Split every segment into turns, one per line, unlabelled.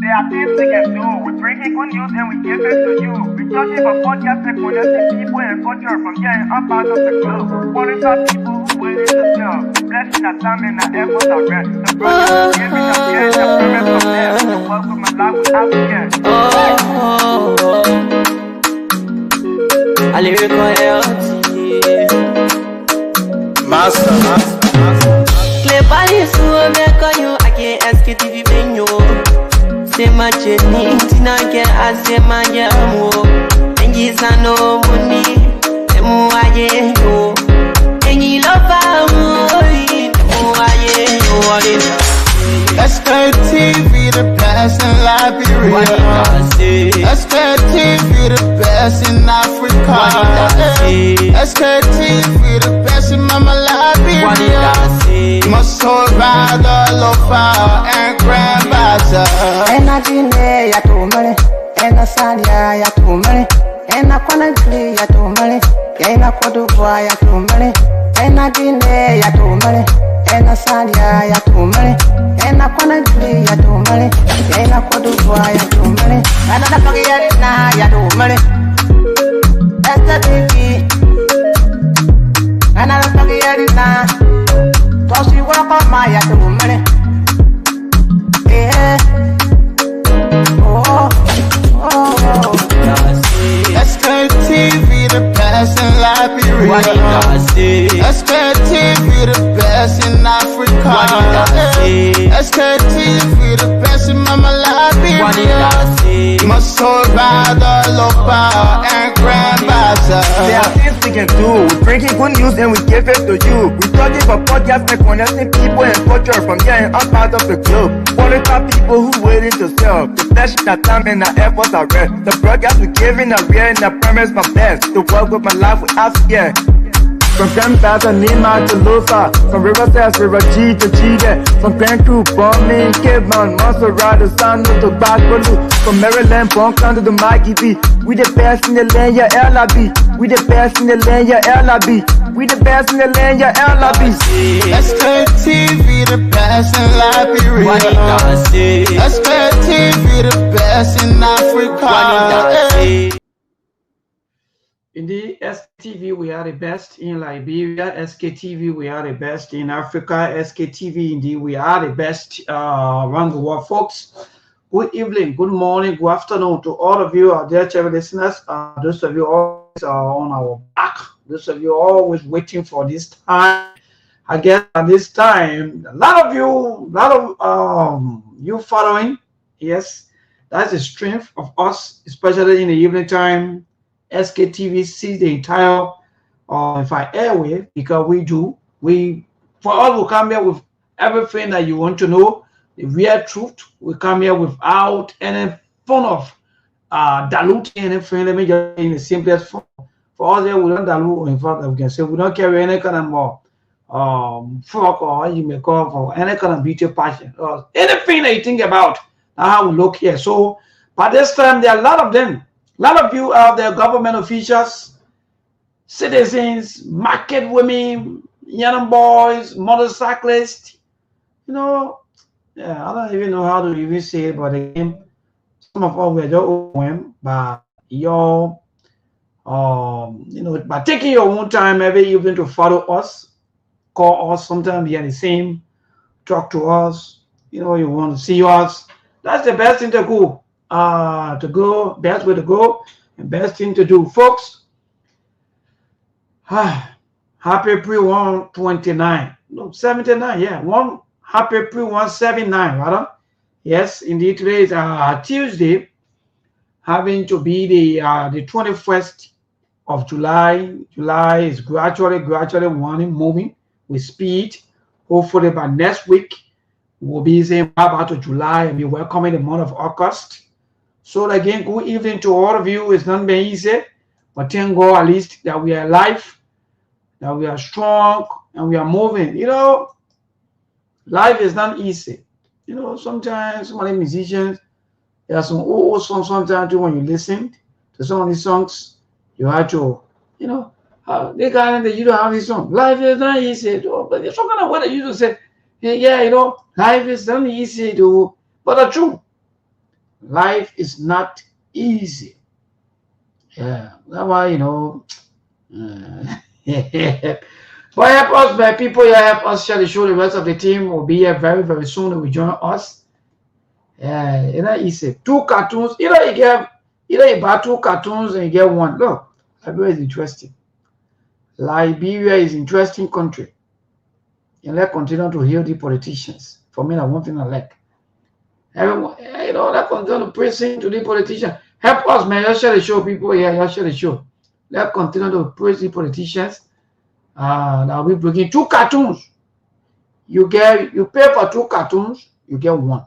There are things we can do. We bring it good news and we give it to you. We touch it for podcast and connecting people and culture from getting up out of the club. Qualified people who willing to sell. Blessing that time and that effort are rest. The brothers giving us getting the promise from them. The work of my life without again.
I lyrical health.
Master.
Clay body so make on you. I can't ask it if you been you. Say my journey, Tina can ask my jamo. And you no money, and more I know. And you love
Sktv, the best in Liberia. Sktv, the best in Africa. Sktv, the best in Mama Liberia. Must hold by the lofa and grandmother.
And I didn't ya to money, and I sang ya to money, and I couldn't play ya to money, and I could do ya to money, and I didn't ya to money, and I sang ya to money, and I couldn't play ya to money, and I could do ya to money, and I forget now ya to money. That's the baby, and I forget it now. Cause you walk on my ya to money. Yeah.
Sktv, the best in Liberia. Sktv, the best in Africa. Sktv, the best in Mama Liberia. Must hold by the lofa and grandmother.
There are things we can do. We bring it good news and we give it to you. We touch it for podcast and connecting people and culture from getting up out of the club. Qualified people who willing to sell. The flesh, that time and the efforts are rest. The broadcast we giving are real and the promise my best. To work with my life without fear. From Grandfather Nima to Lufa, from Riverside, River G to Chile, from Grand Crew, Bombing, Kidman, Montserrat, San to Bacalu, from Maryland, Bonkan to the Mikey B. We the best in the land, yeah, LIB. We the best in the land, yeah, LIB. We the best in the land, yeah, LIB.
Sktv, the best in Liberia. Sktv, the best in Africa.
In the Sktv, we are the best in Liberia. Sktv, we are the best in Africa. Sktv, indeed, we are the best around the world, folks. Good evening, good morning, good afternoon to all of you, our dear channel listeners. Those of you always are on our back. Those of you always waiting for this time. Again, at this time, a lot of you following. Yes, that's the strength of us, especially in the evening time. Sktv sees the entire airway because for us we come here with everything that you want to know, the real truth. We come here without any form of diluting anything. Let me just in the simplest form. For us here, we don't dilute. In fact, we can say we don't carry any kind of more fuck or you may call for any kind of beauty passion or anything that you think about. That's how we look here. So by this time, there are a lot of them. A lot of you are the government officials, citizens, market women, young boys, motorcyclists. You know, yeah, I don't even know how to even say it, but again, some of us were just overwhelmed by your, by taking your own time every evening to follow us, call us, sometimes be the same, talk to us. You know, you want to see us. That's the best thing to go. Best way to go and best thing to do, folks. Happy pre-129, no 79, yeah, happy pre-179, rather. Yes, indeed, today is Tuesday, having to be the 21st of July. July is gradually moving with speed. Hopefully by next week we'll be saying bye to July and be welcoming the month of August. So again, good evening to all of you. It's not been easy, but thank God at least that we are alive, that we are strong, and we are moving. You know, life is not easy. You know, sometimes some of the musicians, there are some old songs sometimes too, when you listen to some of these songs, you have to, you know, they got you don't have this song. Life is not easy, but it's some kind of way that you just say, yeah, you know, life is not easy to, but the truth. Life is not easy. Yeah, that's why, but help us, my people here, help us share the show. The rest of the team will be here very, very soon. They will join us. Yeah, easy. 2 cartoons. Either you buy 2 cartoons and you get one. Look, Liberia is interesting. Liberia is interesting country. And let's continue to heal the politicians. For me, that's one thing I like. Everyone, let's continue to praise to the politicians. Help us, man. Let's share the show, people here. Let's share the show. Let's continue to praise the politicians. Now we bring in 2 cartoons. You pay for 2 cartoons, you get 1.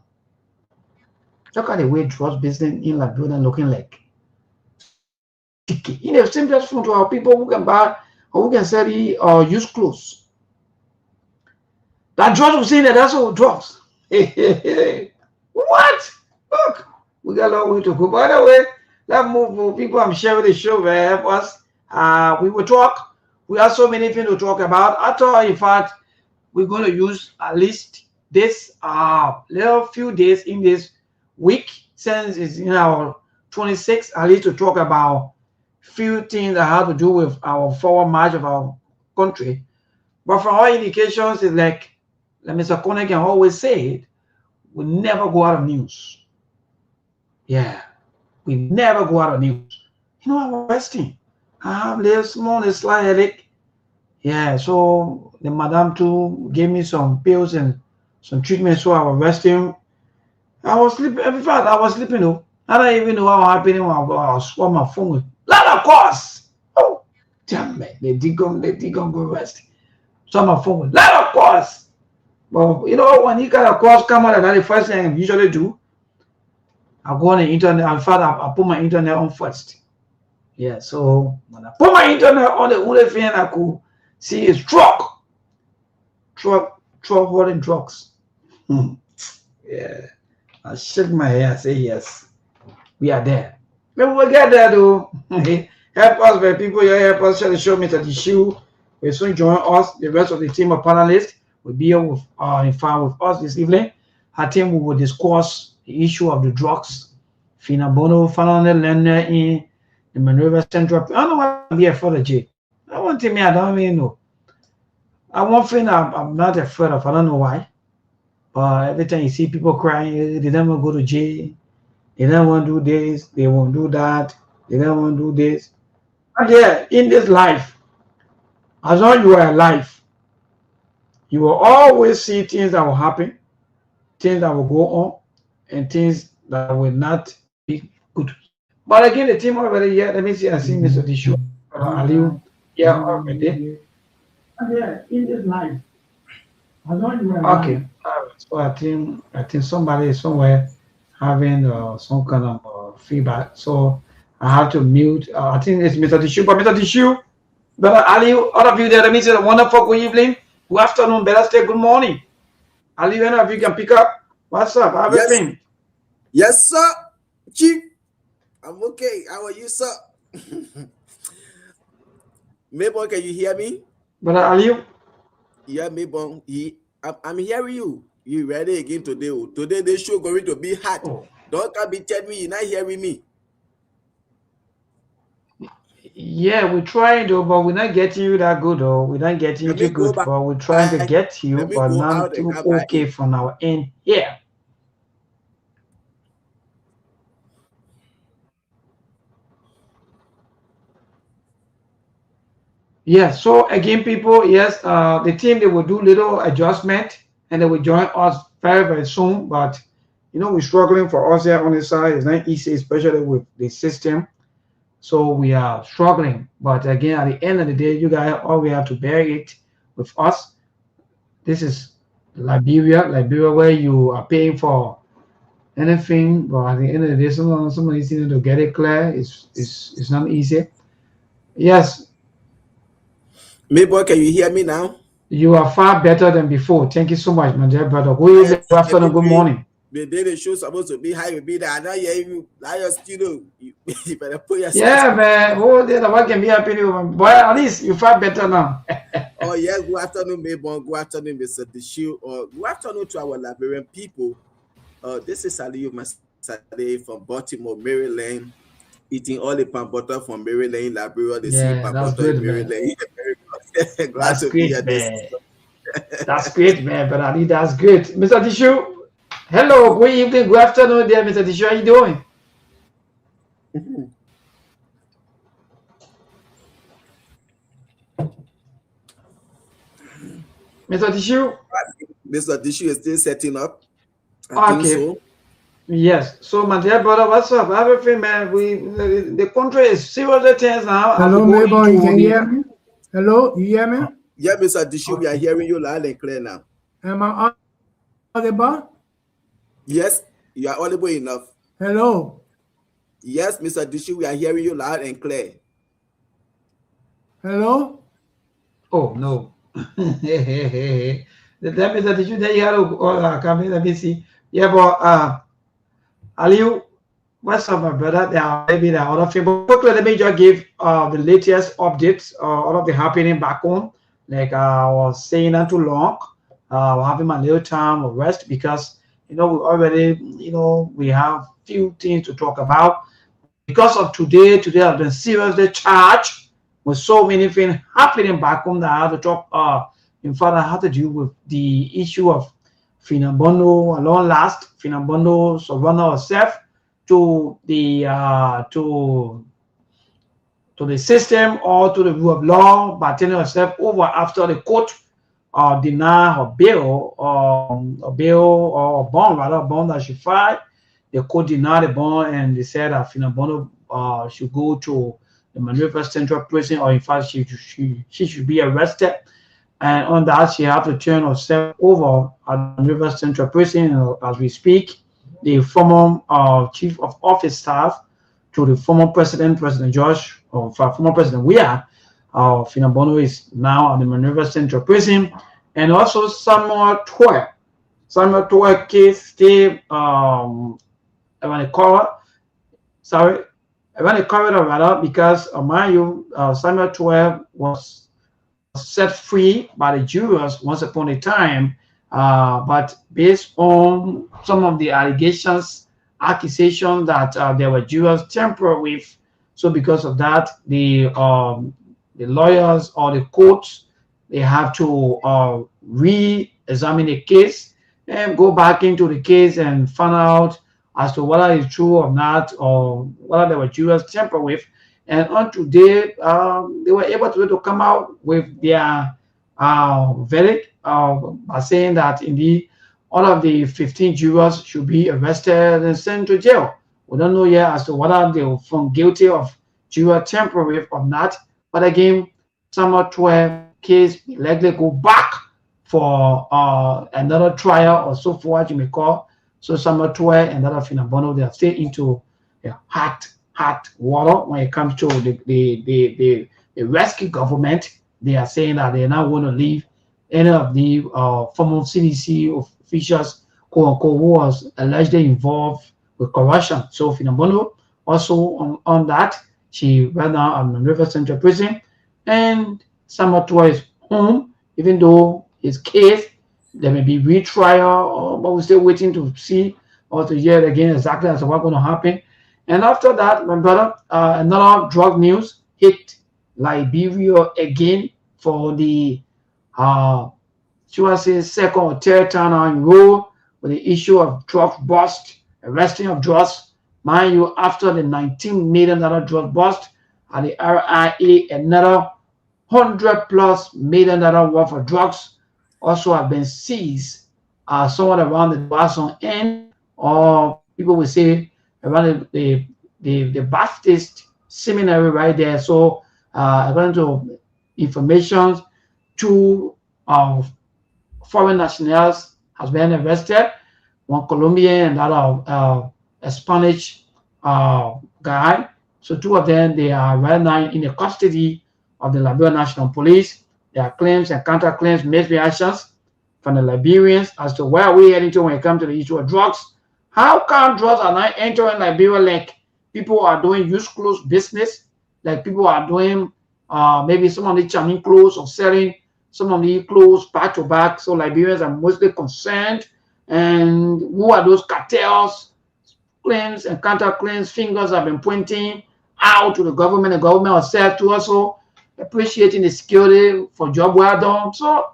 Look at the way drugs business in Liberia looking like. Simplest phone to our people who can buy or who can sell the or use clothes. That drugs we see that that's all drugs. What? Look, we got a long way to go. By the way, let's move people. I'm sharing the show. Help us. We will talk. We have so many things to talk about. I thought, in fact, we're going to use at least this little few days in this week, since it's in our 26th, at least to talk about few things that have to do with our forward march of our country. But from all indications, it's like Mr. Kone can always say it, we never go out of news. Yeah, we never go out of news. I was resting. I have a little small, slight headache. Yeah, so the madam too gave me some pills and some treatment, so I was resting. I was sleeping. In fact, I was sleeping. I don't even know what happened when I swore my phone with lot of course. Oh, damn it! They did go rest. So my phone with lot of course. But when you got a course come out, that's the first thing I usually do. I go on the internet. In fact, I put my internet on first. Yeah, so when I put my internet on, the only thing I could see is truck holding drugs. Yeah, I shake my head. I say yes, we are there. Maybe we'll get there though. Help us, my people here. Help us share the show. Mr. Tishu will soon join us. The rest of the team of panelists will be here with with us this evening. Our team will discuss the issue of the drugs. Fina Bono, finally learner in the Monrovia Central. I don't know what I'm here for the J. I want to me, I don't even know. I one thing I'm not afraid of. I don't know why. But every time you see people crying, they don't want to go to jail. They don't want to do this. They won't do that. They don't want to do this. But yeah, in this life, as long as you are alive, you will always see things that will happen, things that will go on, and things that will not be good. But again, the team already here. Let me see. I see Mr. Tishu. Aliu. Yeah, already. Yeah, in this life. Okay. So I think somebody is somewhere having some kind of feedback. So I have to mute. I think it's Mr. Tishu. But Mr. Tishu, Brother Aliu, all of you there, let me say a wonderful good evening, good afternoon, better stay, good morning. Aliu, any of you can pick up. What's up? How you been?
Yes, sir. Chief. I'm okay. How are you, sir? Maybon, can you hear me?
Brother Aliu?
Yeah, Maybon. I'm hearing you. You ready again today? Today the show going to be hot. Oh. Don't come be telling me you're not hearing me.
Yeah, we're trying to, but we're not getting you that good, or we're not getting you too good, but we're trying to get you, but not too okay from our end here. Yes, so again, people, yes, the team, they will do little adjustment and they will join us very, very soon. But we're struggling for us here on this side. It's not easy, especially with the system. So we are struggling. But again, at the end of the day, you guys, all we have to bear it with us. This is Liberia where you are paying for anything, but at the end of the day, somebody needs to get it clear. It's not easy. Yes.
Maybon, can you hear me now?
You are far better than before. Thank you so much, my dear brother. Good afternoon, good morning.
The day the show supposed to be high, will be there. I know you like your studio. You better put yourself.
Yeah, man. Oh, the what can be happening? Boy, at least you far better now.
Oh yes, good afternoon, Maybon. Good afternoon, Mr. Tishu. Good afternoon to our Liberian people. This is Aliyu, my Saturday from Baltimore, Maryland, eating all the pan butter from Maryland, Liberia. They see
Yeah,
pan
that's
butter in
good, man.
Maryland. Glad
That's
to be
great,
at this.
man. That's great, man. But I think that's good. Mr. Tishu, hello, good evening, good afternoon there, Mr. Tishu. How you doing? Mr. Tishu?
Mr. Dishu is still setting up. I think
Okay.
so.
Yes. So, my dear brother, what's up? Everything, man. The country is seriously tense now.
Hello,
As we go
Mabel, you
into
can
the
hear me? Hello, you hear me?
Yeah, Mr. Dishu, we are hearing you loud and clear now.
Am I audible?
Yes, you are audible enough.
Hello,
Yes, Mr. Dishu, we are hearing you loud and clear.
hello?
Oh no. Let me that you that you had come let me see. Yeah, but Aliu, what's up, my brother? There are maybe there are other things. But quickly, let me just give the latest updates, all of the happening back home. Like I was saying not too long. We're having my little time of rest because we already, we have few things to talk about. Because of today has been seriously charged with so many things happening back home that I have to talk. In fact, I have to deal with the issue of Finambono alone last. Finambono surrender herself to the system or to the rule of law by turning herself over after the court deny her bail or bond, rather bond that she filed. The court denied the bond and they said that Finambono should go to the Maneuver Central Prison, or in fact she should be arrested. And on that, she had to turn herself over at the Maneuver Central Prison as we speak. The former chief of office staff to the former President George, or former President Weah, Finambono is now at the Maneuver Central Prison, and also Samuel Toy case still around the court. Around the corridor rather, because mind you, Samuel 12 was set free by the jurors once upon a time, but based on some of the accusations that there were jurors tampered with, so because of that, the lawyers or the courts, they have to re-examine the case and go back into the case and find out as to whether it's true or not, or whether there were jurors tampered with. And on today, they were able to come out with their verdict by saying that indeed all of the 15 jurors should be arrested and sent to jail. We don't know yet as to whether they were found guilty of juror tampering with or not. But again, Summer 12 case will likely go back for another trial or so forth, you may call. So Summer 12 and other Finambono, they are still into hot water when it comes to the rescue government. They are saying that they are not going to leave any of the former CDC officials, quote unquote, who was allegedly involved with corruption. So Finambono also on that, she right now at the River Central Prison, and Summer 12 is home, even though his case there may be retrial, but we're still waiting to see or to hear again exactly as to what's going to happen. And after that, my brother, another drug news hit Liberia again for the should I say second or third time in row with the issue of drug bust, arresting of drugs. Mind you, after the $19 million drug bust at the RIA, another $100+ million worth of drugs also have been seized somewhat around the Boston end, or people will say around the Baptist seminary right there. So according to information, two foreign nationals has been arrested, one Colombian and other a Spanish guy. So two of them, they are right now in the custody of the Liberian National Police. There are claims and counterclaims, mixed reactions from the Liberians as to where are we heading to when it comes to the issue of drugs. How come drugs are not entering Liberia like people are doing used clothes business, like people are doing maybe some of the charming clothes or selling some of the clothes back to back. So Liberians are mostly concerned. And who are those cartels claims and counterclaims. Fingers have been pointing out to the government. The government herself to also appreciating the security for job well done. So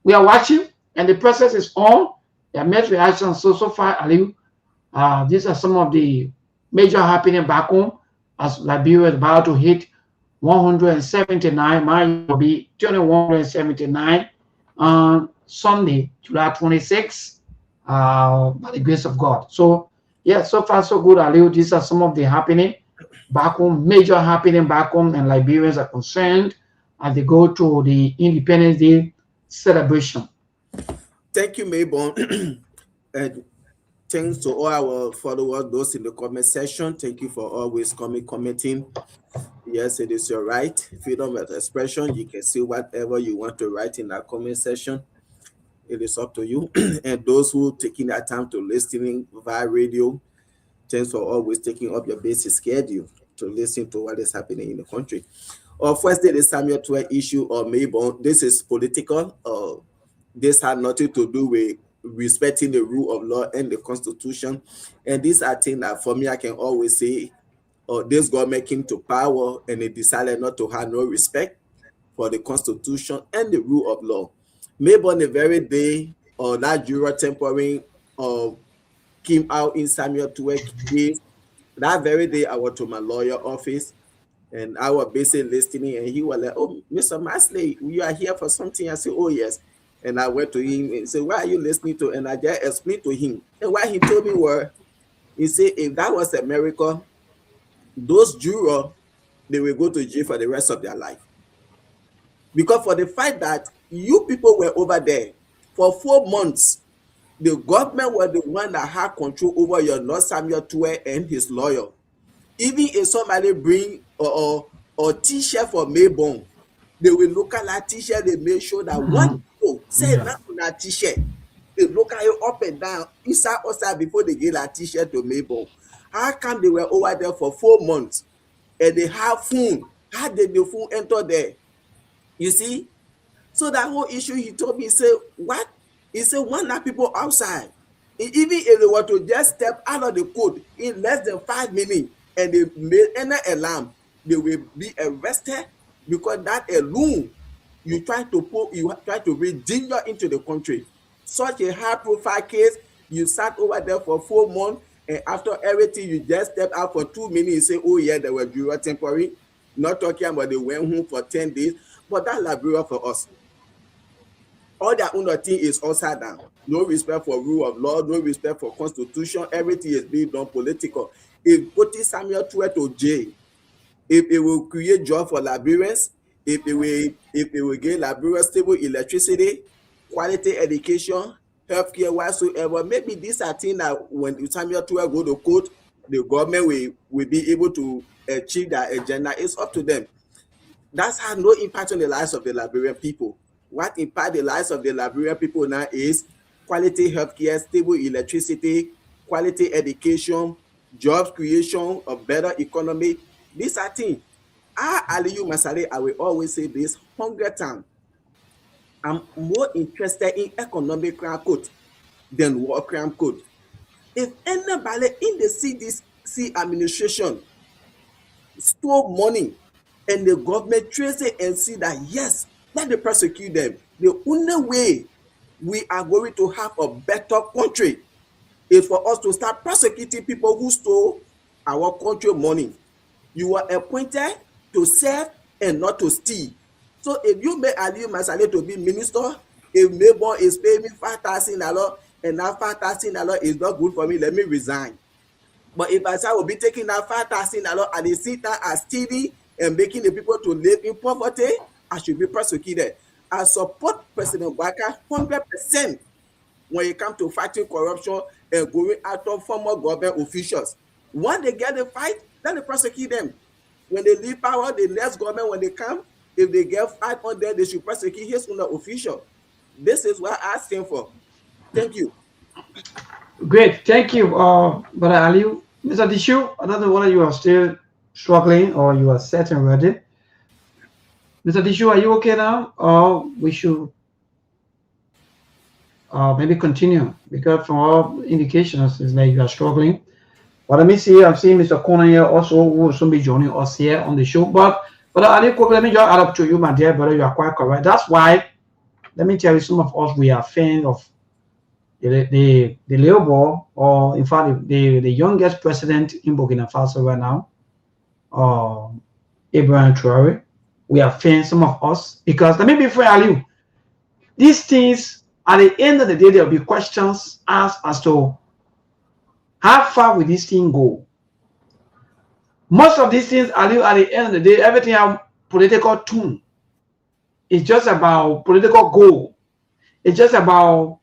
we are watching, and the process is on. There are met reactions so far, Ali. These are some of the major happening back home as Liberia is about to hit 179. Mine will be 2179 on Sunday, July 26th, by the grace of God. So, yeah, so far so good, Ali. These are some of the happening back home, major happening back home, and Liberians are concerned as they go to the Independence Day celebration.
Thank you, Maybon. And thanks to all our followers, those in the comment section. Thank you for always commenting. Yes, it is your right. Freedom of expression. You can see whatever you want to write in that comment section. It is up to you. And those who taking that time to listening via radio, thanks for always taking up your basic schedule to listen to what is happening in the country. First, the Samuel 12 issue or Maybon. This is political. This had nothing to do with respecting the rule of law and the Constitution. And these are things that for me, I can always say, this government came to power and they decided not to have no respect for the Constitution and the rule of law. Maybe on the very day that juror tampering came out in Samuel 12 case, that very day I went to my lawyer office and I was basically listening, and he was like, "Oh, Mr. Masley, you are here for something?" I said, "Oh, yes." And I went to him and said, "Why are you listening to?" And I just explained to him. And what he told me was, he said, if that was America, those jurors, they will go to jail for the rest of their life. Because for the fact that you people were over there for 4 months, the government was the one that had control over your Lord Samuel 12 and his lawyer. Even if somebody bring a t-shirt for Maybon, they will look at that t-shirt, they make sure that one people say that on that t-shirt. They look at it up and down, inside, outside, before they get that t-shirt to Maybon. How come they were over there for 4 months and they have phone? How did the phone enter there? You see? So that whole issue, he told me, he said, what? He said, one that people outside, even if they were to just step out of the code in less than 5 minutes and they made any alarm, they will be arrested, because that alone, you try to bring danger into the country. Such a high profile case, you sat over there for 4 months, and after everything, you just step out for 2 minutes and say, "Oh yeah, they were juror temporary." Not talking about they went home for 10 days, but that's Liberia for us. All their own thing is upside down. No respect for rule of law, no respect for Constitution. Everything is being done political. If putting Samuel 12 to jail, if it will create job for Liberians, if it will give Liberia stable electricity, quality education, healthcare, whatsoever, maybe these are things that when Samuel 12 go to court, the government will be able to achieve that agenda. It's up to them. That's had no impact on the lives of the Liberian people. What impact the lives of the Liberian people now is quality healthcare, stable electricity, quality education, jobs creation, a better economy. These are things. Aliyu Masare, I will always say this 100 times. I'm more interested in economic crime code than war crime code. If anybody in the CDC administration stole money and the government trace it and see that, yes, let them prosecute them. The only way we are going to have a better country is for us to start prosecuting people who stole our country money. You are appointed to serve and not to steal. So if you make Aliyu Masale to be minister, if Maybon is paying me $5,000 and that $5,000 is not good for me, let me resign. But if I say I will be taking that $5,000 and they sit down as stealing and making the people to live in poverty, I should be prosecuted. I support President Waka 100% when it comes to fighting corruption and going after former government officials. Once they get the fight, then they prosecute them. When they leave power, the next government, when they come, if they get fight on them, they should prosecute his own official. This is what I stand for. Thank you.
Great, thank you, Brother Aliyu. Mr. Dishu, I don't know whether you are still struggling or you are set and ready. Mr. Dishu, are you okay now? Or we should maybe continue? Because from all indications, it's like you are struggling. But let me see, I'm seeing Mr. Conan here also, who will soon be joining us here on the show. But Ali, let me just add up to you, my dear brother. You are quite correct. That's why, let me tell you, some of us, we are fans of the Labour, or in fact, the youngest president in Burkina Faso right now, Ibrahim Traore. We are fans, some of us, because let me be fair, Ali. These things, at the end of the day, there will be questions asked as to how far will this thing go? Most of these things, at the end of the day, everything have political tune. It's just about political goal. It's just about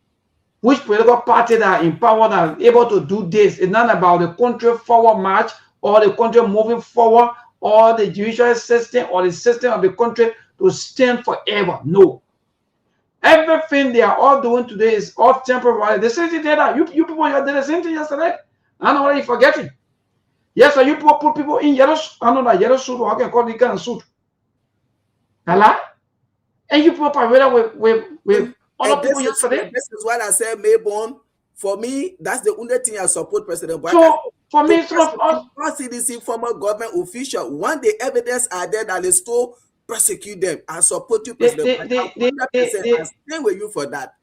which political party that are in power that are able to do this. It's not about the country forward march or the country moving forward or the judicial system or the system of the country to stand forever. No. Everything they are all doing today is all temporary. The same thing that you people did the same thing yesterday. I know what you're forgetting. Yes, so you people put people in yellow, I know that yellow suit, or I can call it kind of suit. Hello? And you people parade with other people yesterday.
This is what I said, Mayborn. For me, that's the only thing I support President Biden.
So, for me, some of us,
CDC former government official, when the evidence are there that is still prosecute them, I support you, President Biden. I stay with you for that.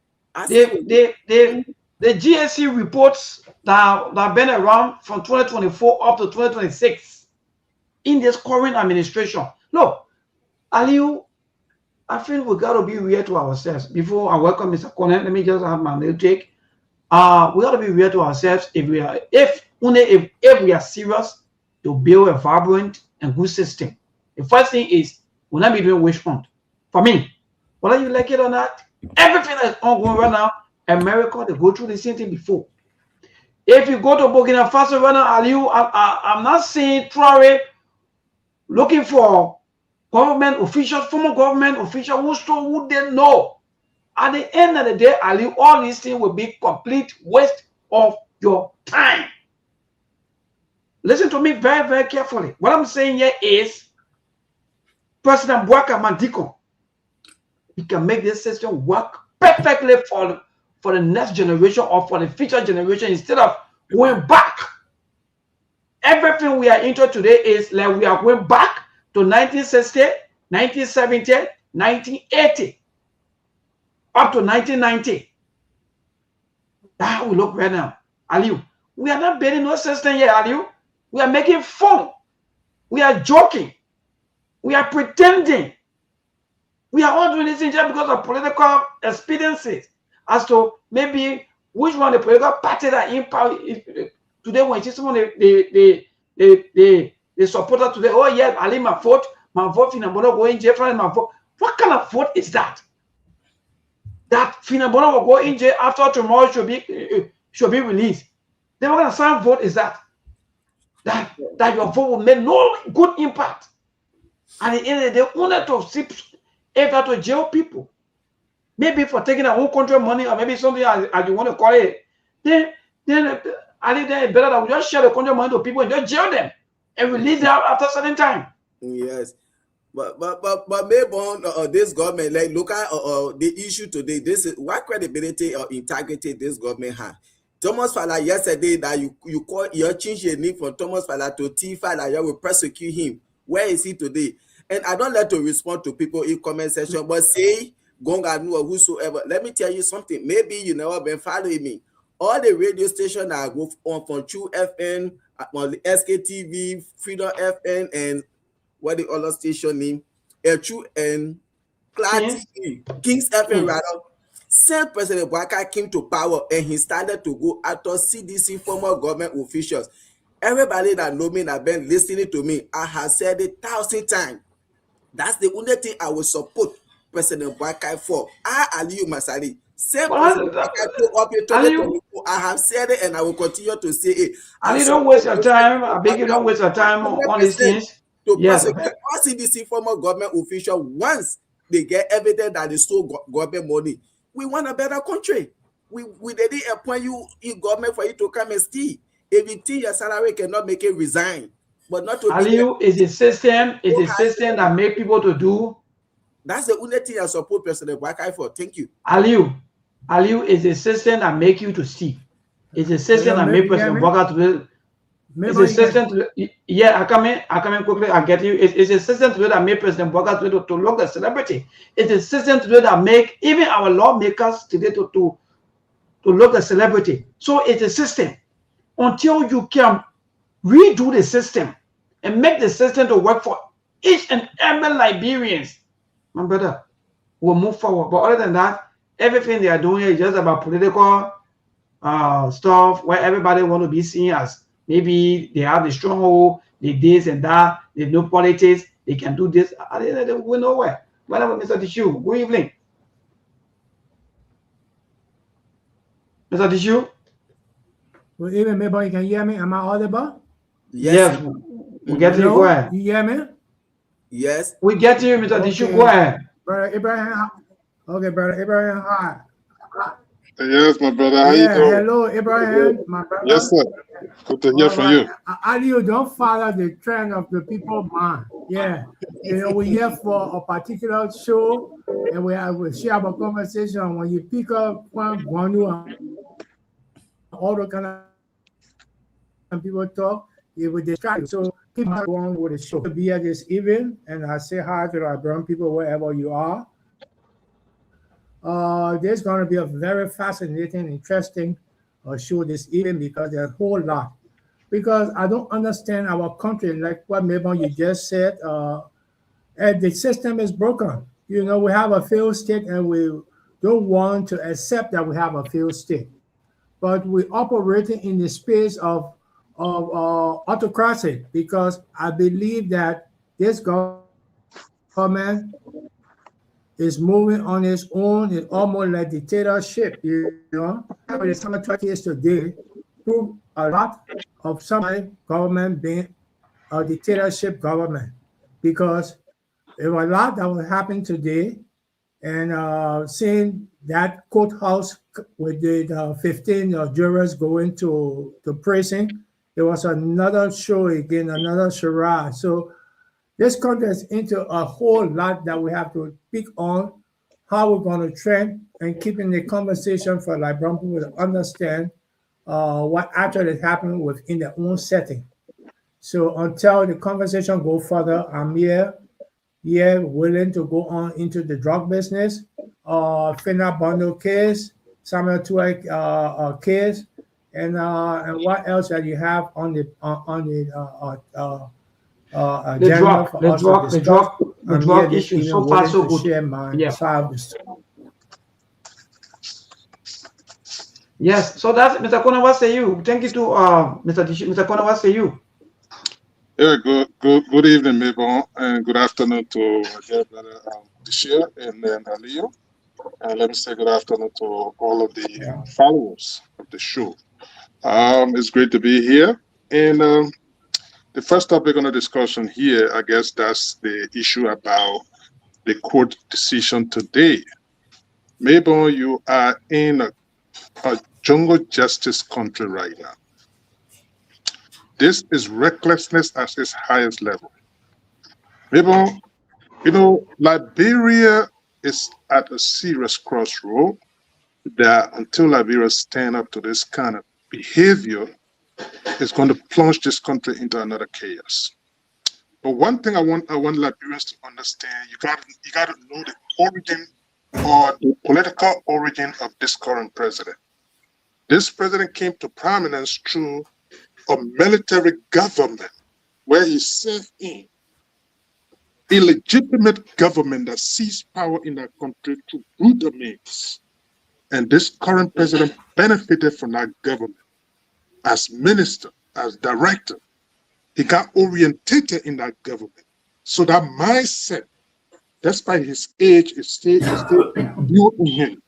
The GSC reports that have been around from 2024 up to 2026 in this current administration. Look, Aliu, I feel we got to be real to ourselves. Before I welcome Mr. Conan, let me just have my little take. We got to be real to ourselves if we are serious to build a vibrant and good system. The first thing is we'll not be doing witch hunt. For me, whether you like it or not, everything that's ongoing right now, America, they go through the same thing before. If you go to Burkina Faso right now, Aliu, I'm not saying Traore looking for government officials, former government officials who they know. At the end of the day, Aliu, all these things will be complete waste of your time. Listen to me very, very carefully. What I'm saying here is President Bouaka Mandiko, he can make this system work perfectly for the next generation or for the future generation instead of going back. Everything we are into today is like we are going back to 1960, 1970, 1980, up to 1990. That's how we look right now. Aliu, we are not building no system here, Aliu. We are making fun. We are joking. We are pretending. We are all doing this thing just because of political expediencies as to maybe which one the political party that in power today when you see someone the supporter today, oh yeah, Ali, my vote Finambono go in jail for my vote. What kind of vote is that? That Finambono will go in jail after tomorrow should be released. Then what kind of sound vote is that? That your vote will make no good impact. And at the end of the day, only to see if to jail people. Maybe for taking our own country money or maybe something as you want to call it. Then I think it's better that we just share the country money to people and just jail them and release them after a certain time.
Yes. But maybe this government, like look at the issue today. This is what credibility or integrity this government has. Thomas Fala yesterday that you change your name from Thomas Fala to T Fala, you will prosecute him. Where is he today? And I don't like to respond to people in comment section, but say Gonga or whosoever. Let me tell you something. Maybe you never been following me. All the radio stations that I go on from True FM, on the Sktv, Freedom FM, and what the other station name, True and Cloud TV, Kings FM rather. Since President Bouaka came to power and he started to go after CDC former government officials, everybody that know me and have been listening to me, I have said it 1,000 times. That's the only thing I will support President Bouaka for. Aliu Masari. I have said it and I will continue to say it.
Ali, don't waste your time. I beg you, don't waste your time on these things.
To prosecute all CDC former government official once they get evidence that they stole government money. We want a better country. We didn't appoint you in government for you to come and steal. If you think your salary cannot make it resign, but not to
Aliu is a system. It's a system that make people to do.
That's the only thing I support President Bouaka for. Thank you.
Aliu is a system that make you to see. It's a system that make President Bouaka to It's a system to, yeah, I come in quickly, I get you. It's a system to do that make President Boga to look the celebrity. It's a system to do that make even our lawmakers today to look the celebrity. So it's a system. Until you can redo the system and make the system to work for each and every Liberians, my brother, we'll move forward. But other than that, everything they are doing is just about political stuff where everybody want to be seen as maybe they have the stronghold, the this and that, they know politics, they can do this. They go nowhere. Whatever, Mr. Tishu, good evening. Mr. Tishu?
Good evening, maybe you can hear me. Am I audible?
Yes. We get you, go ahead.
You hear me?
Yes.
We get you, Mr. Tishu, go ahead.
Brother Abraham. Okay, Brother Abraham, hi.
Yes, my brother. How you doing?
Hello, Abraham, my brother.
Yes, sir. Good to hear from you.
Ali, don't follow the trend of the people mind. Yeah. You know, we're here for a particular show and we share our conversation. When you pick up one Guanu and all the kind of people talk, it will distract you. So keep going with the show. Be here this evening, and I say hi to our brown people wherever you are. There's going to be a very fascinating, interesting show this evening because there's a whole lot. Because I don't understand our country, like what maybe you just said, and the system is broken. You know, we have a failed state and we don't want to accept that we have a failed state. But we're operating in the space of autocracy because I believe that this government is moving on its own. It's almost like dictatorship, you know. The summer 20 years today prove a lot of some government being a dictatorship government because there was a lot that will happen today, and seeing that courthouse with the 15 jurors going to prison, there was another show again, another charade. So this country is into a whole lot that we have to speak on, how we're going to trend and keeping the conversation for like brown people to understand what actually is happening within their own setting. So until the conversation go further, I'm here willing to go on into the drug business, Fina Bondo case, Samuel Tuai case, and what else that you have on the
the drug issue. So far, so good.
Share my
Yes, so that's Mr. Kona. What say you? Thank you to Mr. Kona. What say you?
Yeah, good evening, Mabon, and good afternoon to my dear brother Dishia and then Aliyo. And let me say good afternoon to all of the followers of the show. It's great to be here. And the first topic on the discussion here, I guess that's the issue about the court decision today. Mabon, you are in a jungle justice country right now. This is recklessness at its highest level. Mabon, you know, Liberia is at a serious crossroad that until Liberia stand up to this kind of behavior, it's going to plunge this country into another chaos. But one thing I want Liberians to understand, you got to know the origin or the political origin of this current president. This president came to prominence through a military government where he served in illegitimate government that seized power in that country through brutal means. And this current president benefited from that government as minister, as director. He got orientated in that government. So that mindset, despite his age, is still built in him.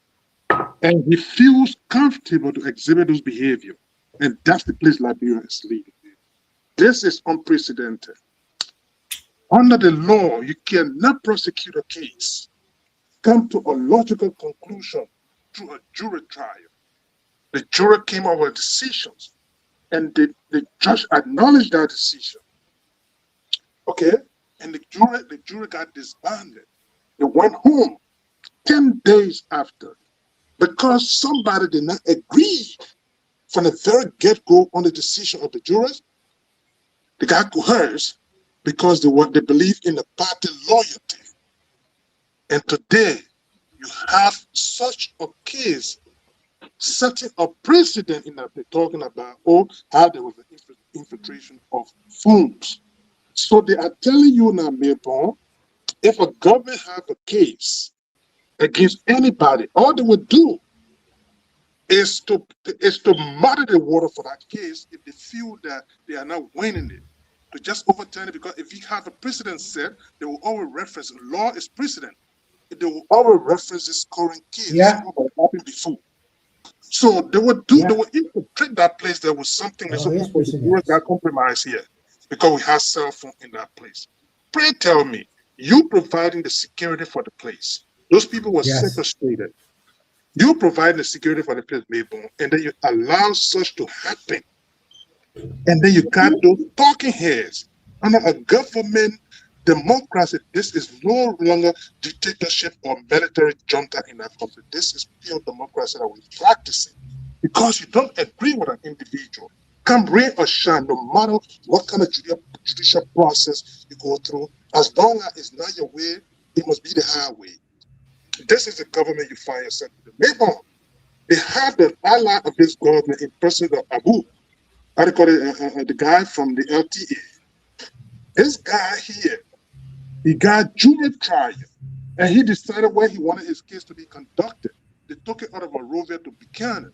And he feels comfortable to exhibit those behavior. And that's the place Liberia is leading. This is unprecedented. Under the law, you cannot prosecute a case, come to a logical conclusion through a jury trial. The jury came up with decisions, and the judge acknowledged that decision. Okay, and the jury got disbanded. They went home 10 days after because somebody did not agree from the very get-go on the decision of the jurors. They got coerced because they believe in the party loyalty. And today, you have such a case, setting a precedent in that they're talking about, how there was an infiltration of funds. So they are telling you now, Mayborn, if a government have a case against anybody, all they would do is to muddy the water for that case if they feel that they are not winning it. To just overturn it, because if you have a precedent set, they will always reference law is precedent. They will always reference this current case.
Yeah.
What happened before. So they would infiltrate that place. There was something that's supposed to be that compromise here, because we have cell phone in that place. Pray tell me, you providing the security for the place. Those people were sequestrated. You providing the security for the place, Mayborn, and then you allow such to happen. And then you got those talking heads under a government democracy. This is no longer dictatorship or military junta in that country. This is pure democracy that we're practicing. Because you don't agree with an individual, come rain or shine, no matter what kind of judicial process you go through, as long as it's not your way, it must be the highway. This is the government you find yourself in. Maybe they have the ally of this government in President Abu. I call it the guy from the LTA. This guy here, he got jury trial, and he decided where he wanted his case to be conducted. They took it out of Monrovia to Buchanan.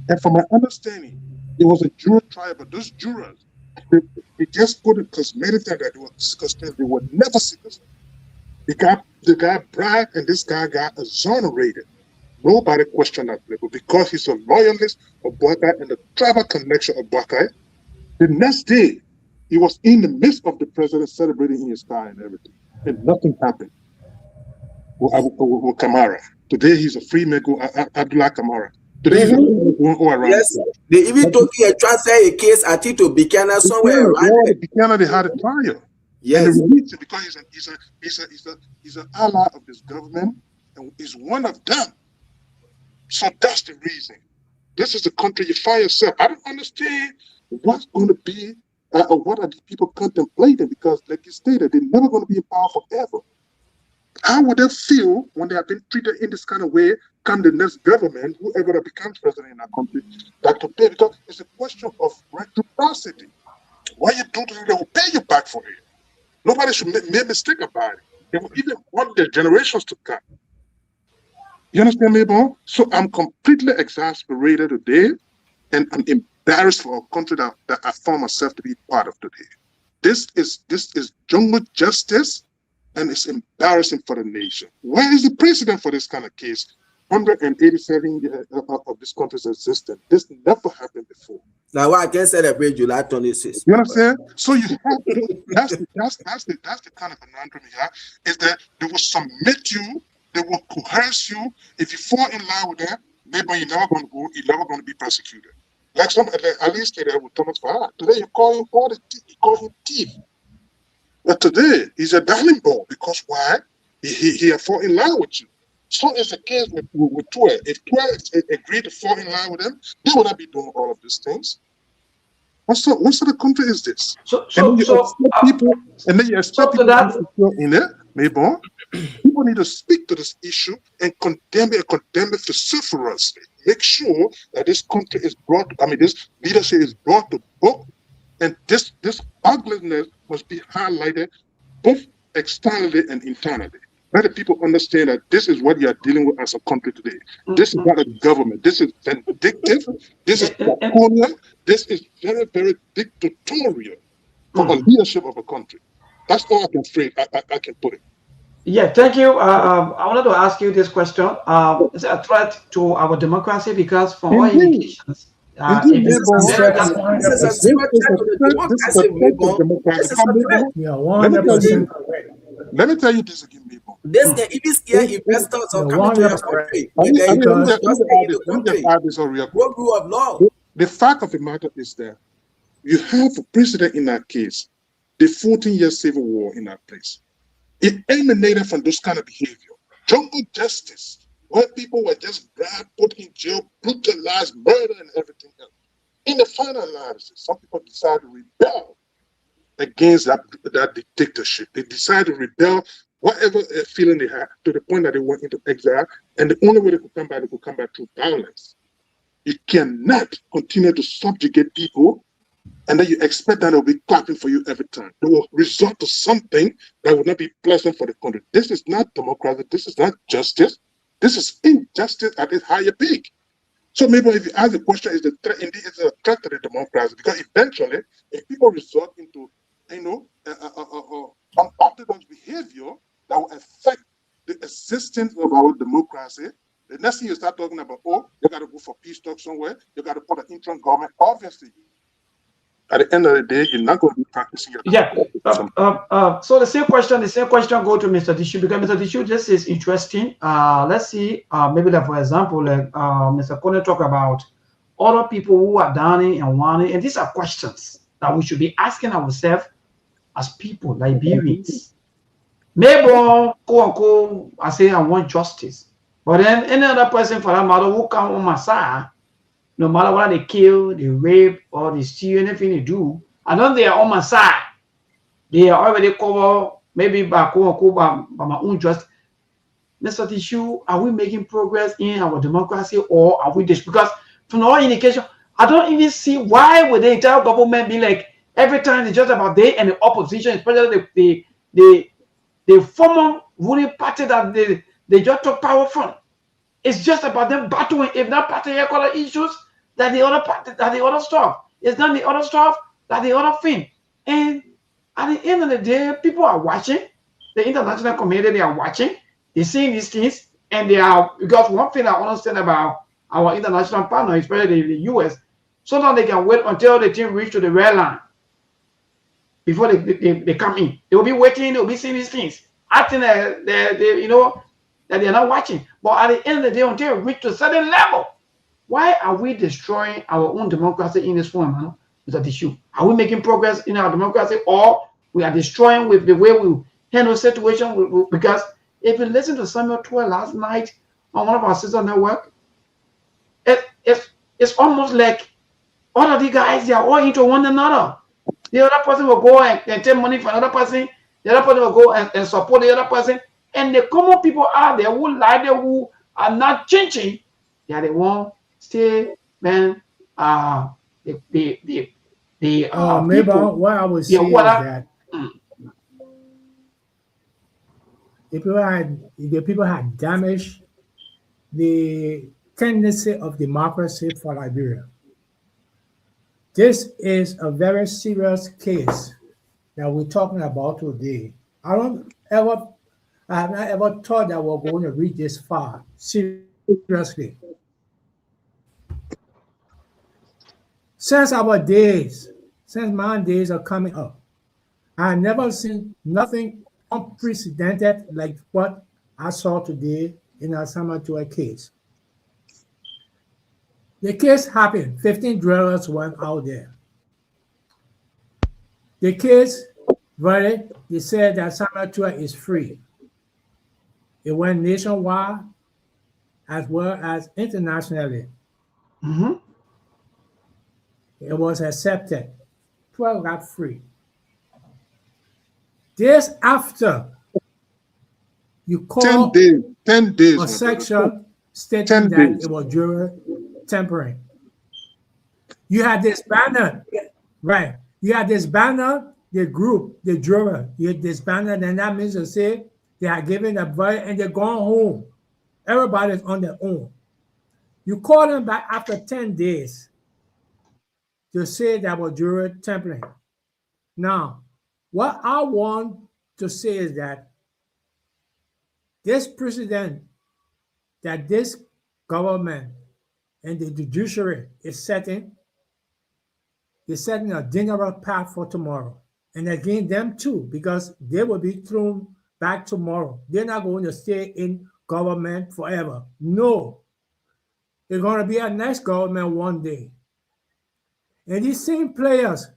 And from my understanding, it was a jury trial, but those jurors, they just put a cosmetic thing that they were discussing. They were never seekers. The guy bragged, and this guy got exonerated. Nobody questioned that label because he's a loyalist of Buakai and the tribal connection of Buakai. The next day, he was in the midst of the president celebrating in his car and everything, and nothing happened with Kamara. Today, he's a free man, Abdullah Kamara. Today,
yes, they even took a transfer a case at it to Buchanan somewhere.
Right? Buchanan, they had a trial.
Yes,
and they released it because he's an ally of this government, and is one of them. So that's the reason. This is the country you find yourself. I don't understand what's going to be, or what are the people contemplating, because like you stated, they're never going to be in power forever. How would they feel when they have been treated in this kind of way, come the next government, whoever that becomes president in that country, that to pay, because it's a question of reciprocity. What you do to them, they will pay you back for it. Nobody should make a mistake about it. They will even want their generations to come. You understand me, Bo? So I'm completely exasperated today, and I'm embarrassed for a country that I found myself to be part of today. This is jungle justice, and it's embarrassing for the nation. Where is the precedent for this kind of case? 187 years of this country's existence. This never happened before.
Now I can celebrate July 26th.
You understand? So you have to, that's the kind of conundrum you have, is that they will submit you. They will coerce you. If you fall in line with that, maybe you're never going to go, you're never going to be prosecuted. Like at least today with Thomas Farrar. Today you call him thief. But today he's a darling boy, because why? He fall in line with you. So it's the case with Tue. If Tue agreed to fall in line with them, they would not be doing all of these things. What sort of country is this? And then you expect people in it, maybe. People need to speak to this issue and condemn it vociferously. Make sure that this country is brought, this leadership is brought to book, and this ugliness must be highlighted both externally and internally. Let the people understand that this is what you are dealing with as a country today. This is not a government. This is vindictive. This is draconian. This is very, very dictatorial for the leadership of a country. That's all I can say. I can put it.
Yeah, thank you. I wanted to ask you this question. Is it a threat to our democracy? Because from all indications,
let me tell you this again, people.
This can even scare investors of coming to your country. Rule of law.
The fact of the matter is that you have a president in that case, the 14-year civil war in that place. It emanated from this kind of behavior. Jungle justice, where people were just grabbed, put in jail, brutalized, murder, and everything else. In the final analysis, some people decided to rebel against that dictatorship. They decided to rebel, whatever feeling they had, to the point that they went into exile. And the only way they could come back through violence. You cannot continue to subjugate people and then you expect that they'll be clapping for you every time. They will resort to something that will not be pleasant for the country. This is not democracy. This is not justice. This is injustice at its higher peak. So maybe if you ask the question, is a threat to the democracy? Because eventually, if people resort into, unorthodox behavior that will affect the existence of our democracy, the next thing you start talking about, oh, you got to go for peace talk somewhere, you got to put an interim government. Obviously, at the end of the day, you're not going to be practicing your
So the same question go to Mr. Tishu, because Mr. Tishu, this is interesting. Let's see, maybe like for example, like Mr. Kone talk about other people who are downing and wanting, and these are questions that we should be asking ourselves as people, Liberians. Maybe quote unquote, I say I want justice, but then any other person for that matter who come on my side, no matter what they kill, they rape, or they steal, anything they do, I know they are on my side. They are already covered, maybe by my own justice. Mr. Tishu, are we making progress in our democracy, or are we just, because from all indication, I don't even see why would the entire government be like every time it's just about they and the opposition, especially the former ruling party that they just took power from. It's just about them battling. If that party have other issues, that the other party, that the other stuff. It's not the other stuff, that the other thing. And at the end of the day, people are watching. The international community, they are watching. They're seeing these things, and they are, because one thing I understand about our international partners, especially the US, sometimes they can wait until the team reach to the red line before they come in. They will be waiting, they will be seeing these things. Acting that that they're not watching. But at the end of the day, until we reach to a certain level, why are we destroying our own democracy in this form, Mr. Tishu? Are we making progress in our democracy, or we are destroying with the way we handle situation? Because if you listen to Samuel Tour last night on one of our sister network, it's almost like all of the guys, they are all into one another. The other person will go and take money from another person. The other person will go and support the other person. And the common people out there who lie there, who are not changing, they are the ones still, man,
maybe what I would say is that the people had damaged the tendency of democracy for Liberia. This is a very serious case that we're talking about today. I have not ever thought that we're going to reach this far, seriously. Since my days are coming up, I have never seen nothing unprecedented like what I saw today in our Samatua case. The case happened, 15 drillers went out there. The case verdict, they said that Samatua is free. It went nationwide as well as internationally.
Mm-hmm.
It was accepted. 12 got free. Days after, you call
10 days
a section stating that it was jury tampering. You had this banner, right? You had this banner, the group, the juror, you had this banner, and that means to say they are giving a verdict and they're going home. Everybody's on their own. You call them back after 10 days to say that was jury tampering. Now, what I want to say is that this precedent that this government and the judiciary is setting a dangerous path for tomorrow. And again, them too, because they will be thrown back tomorrow. They're not going to stay in government forever. No. They're going to be a next government one day. And these same players,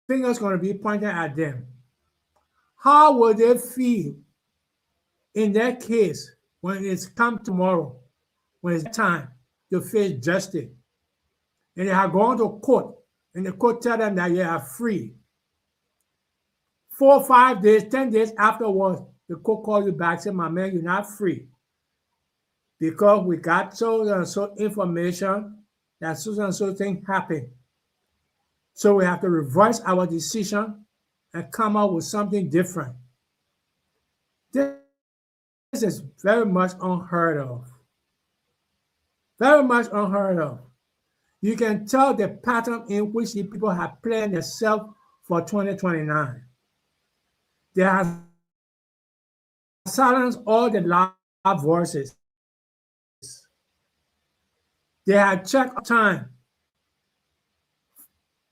fingers going to be pointed at them. How will they feel in that case when it's come tomorrow, when it's time to face justice? And they have gone to court and the court tell them that you are free. 4, 5 days, 10 days afterwards, the court call you back, say, my man, you're not free. Because we got so and so information that so and so thing happened. So we have to revise our decision and come out with something different. This is very much unheard of. Very much unheard of. You can tell the pattern in which the people have planned themselves for 2029. They have silenced all the loud voices. They have checked time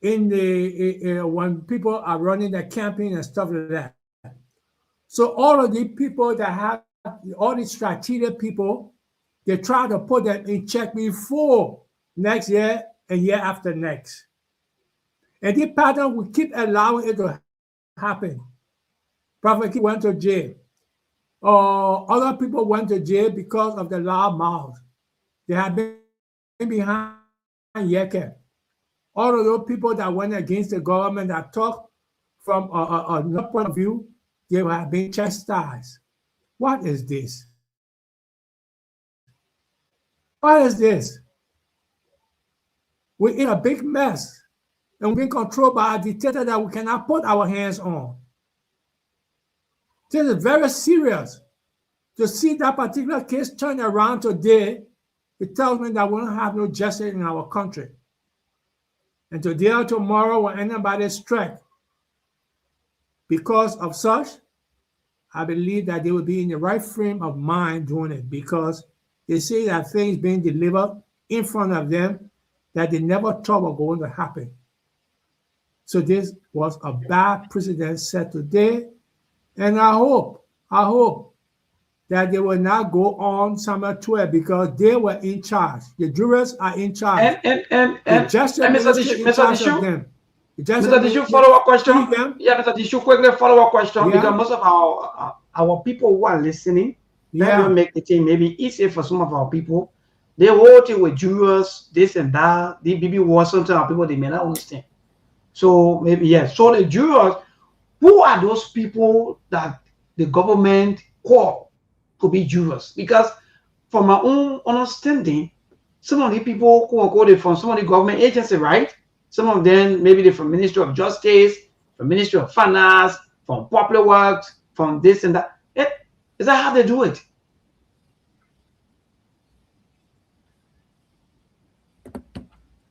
in the when people are running the campaign and stuff like that. So all of the people that have all these strategic people, they try to put them in check before next year and year after next. And this pattern will keep allowing it to happen. Prophet went to jail. Other people went to jail because of the loud mouths. They have been behind Yeke. All of those people that went against the government that talk from another point of view, they have been chastised. What is this? What is this? We're in a big mess, and we're being controlled by a dictator that we cannot put our hands on. This is very serious. To see that particular case turn around today, it tells me that we don't have no justice in our country. And today or tomorrow, when anybody strike because of such, I believe that they will be in the right frame of mind doing it, because they see that things being delivered in front of them that they never thought were going to happen. So this was a bad precedent set today. And I hope that they will not go on summer 12 because they were in charge. The jurors are in charge.
And Mr. Dishu, follow-up question? Yeah, Mr. Dishu, quickly follow-up question, because most of our people who are listening, that will make the thing maybe easier for some of our people. They voted with jurors, this and that. The BB was something our people they may not understand. So maybe yes. So the jurors, who are those people that the government called to be jurors? Because from my own understanding, some of the people who are called from some of the government agency, right? Some of them maybe they're from Ministry of Justice, from Ministry of Finance, from Public Works, from this and that. Is that how they do it?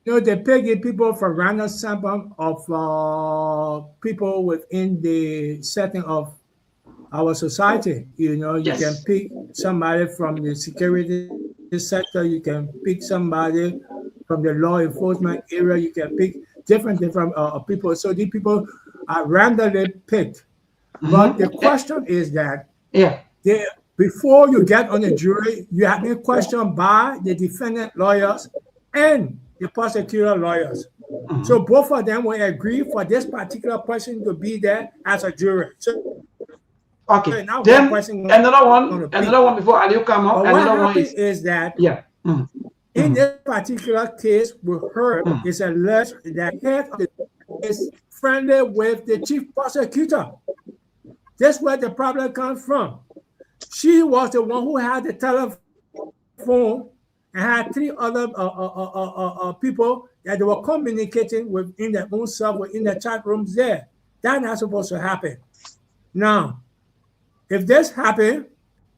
You know, they pick the people from random sample of people within the setting of our society. You know, you can pick somebody from the security sector, you can pick somebody from the law enforcement area, you can pick different people. So these people are randomly picked. But the question is that before you get on the jury, you have been questioned by the defendant lawyers and the prosecutor lawyers. So both of them will agree for this particular person to be there as a juror. So,
okay, now then another one before Aliu come up. Another one
is that in this particular case, we heard it's alleged that head of the is friendly with the chief prosecutor. That's where the problem comes from. She was the one who had the telephone and had 3 other people that they were communicating within their own self, within the chat rooms there. That's not supposed to happen. Now, if this happened,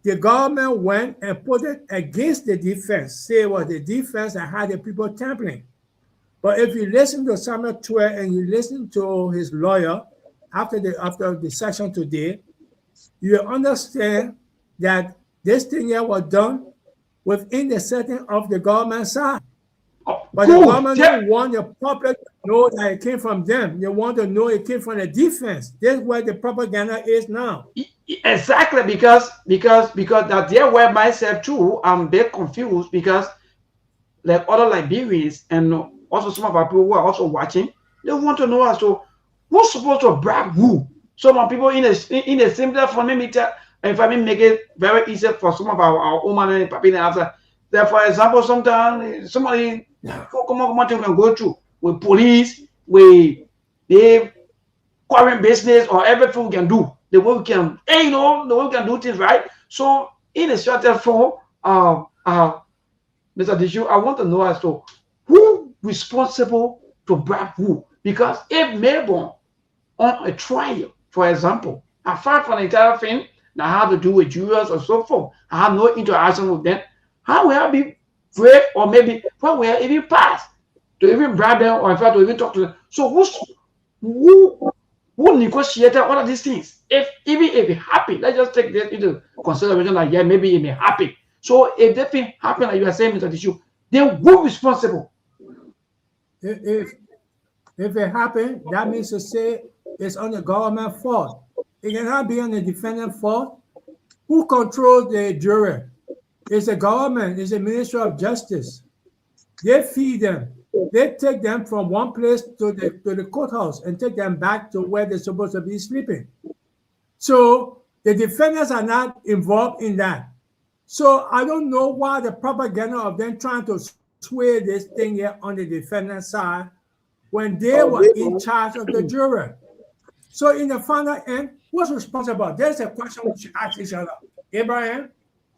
the government went and put it against the defense. Say it was the defense that had the people tampering. But if you listen to Samuel Twe and you listen to his lawyer after the session today, you understand that this thing here was done within the setting of the government side. But the government don't want the public to know that it came from them. They want to know it came from the defense. That's where the propaganda is now.
Exactly, because that their web myself too, I'm a bit confused because like other Liberians and also some of our people who are also watching, they want to know as to who's supposed to brag who. Some of people in a simpler for me, if I make it very easy for some of our women and papi after. There, for example, sometimes somebody come on, you can go through with police we the current business or everything we can do, the way we can, the way we can do things, right? So in a certain form, Mr. Dishu, I want to know as to who responsible to bribe who, because if Melbourne on a trial, for example, apart from the entire thing that have to do with jurors or so forth, I have no interaction with them, how will I be brave, or maybe what will I even pass to even bribe them, or in fact to even talk to them? So who negotiated all of these things? If even if it happened, let's just take this into consideration, like, yeah, maybe it may happen. So if that thing happened, like you are saying, Mr. Tishu, then who responsible?
If it happened, that means to say it's on the government fault. It cannot be on the defendant fault. Who controls the jury? It's the government, it's the Ministry of Justice. They feed them. They take them from one place to the courthouse and take them back to where they're supposed to be sleeping. So the defendants are not involved in that. So I don't know why the propaganda of them trying to sway this thing here on the defendant side when they were in charge of the jury. So in the final end, who's responsible? There's a question we should ask each other. Abraham?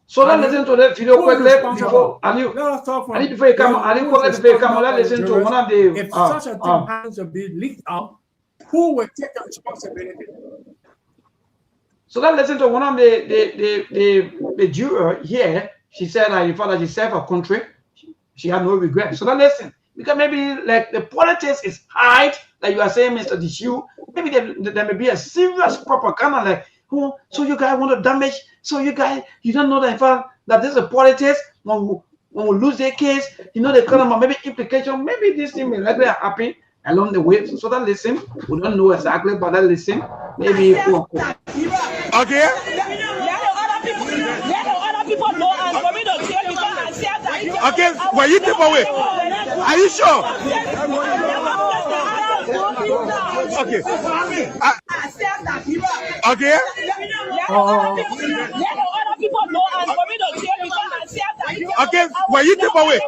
So let's listen to that video quickly before
let us talk from
before you come on. Let's listen to one of the
if such a thing happens to be leaked out, who will take the responsibility?
So let's listen to one of the juror here. She said that in fact that she served her country, she had no regret. So let's listen. Because maybe like the politics is high, like you are saying, Mr. Dishu, maybe there may be a serious propaganda like, oh, so you guys want to damage, so you guys, you don't know that in fact that this is politics, when we lose their case, you know, they call them maybe implication, maybe this thing may likely happen along the way. So that listen, we don't know exactly, but that listen, maybe
okay. Okay, were you take away? Are you sure? Okay. Okay. Okay, were you take away?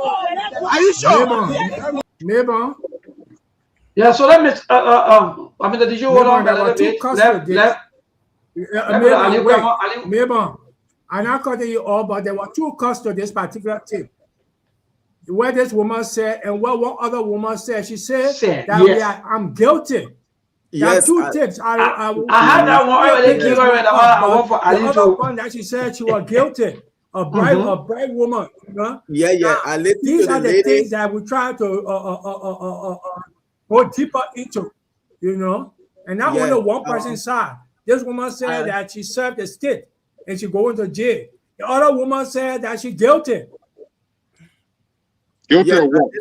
Are you sure?
Neighbor.
Yeah, so let me I mean, did you hold on a little bit?
Neighbor, I'm not cutting you all, but there were two cuts to this particular tip. Where this woman said and what one other woman said, she said that yes. I'm guilty. Yes, there are two tips. I
had that one already.
The other one that she said she was guilty. A bright woman. You know?
Yeah.
Now, these are the things that we try to go deeper into, you know. And not only one person's side. This woman said that she served the state and she go into jail. The other woman said that she's guilty.
Guilty of what?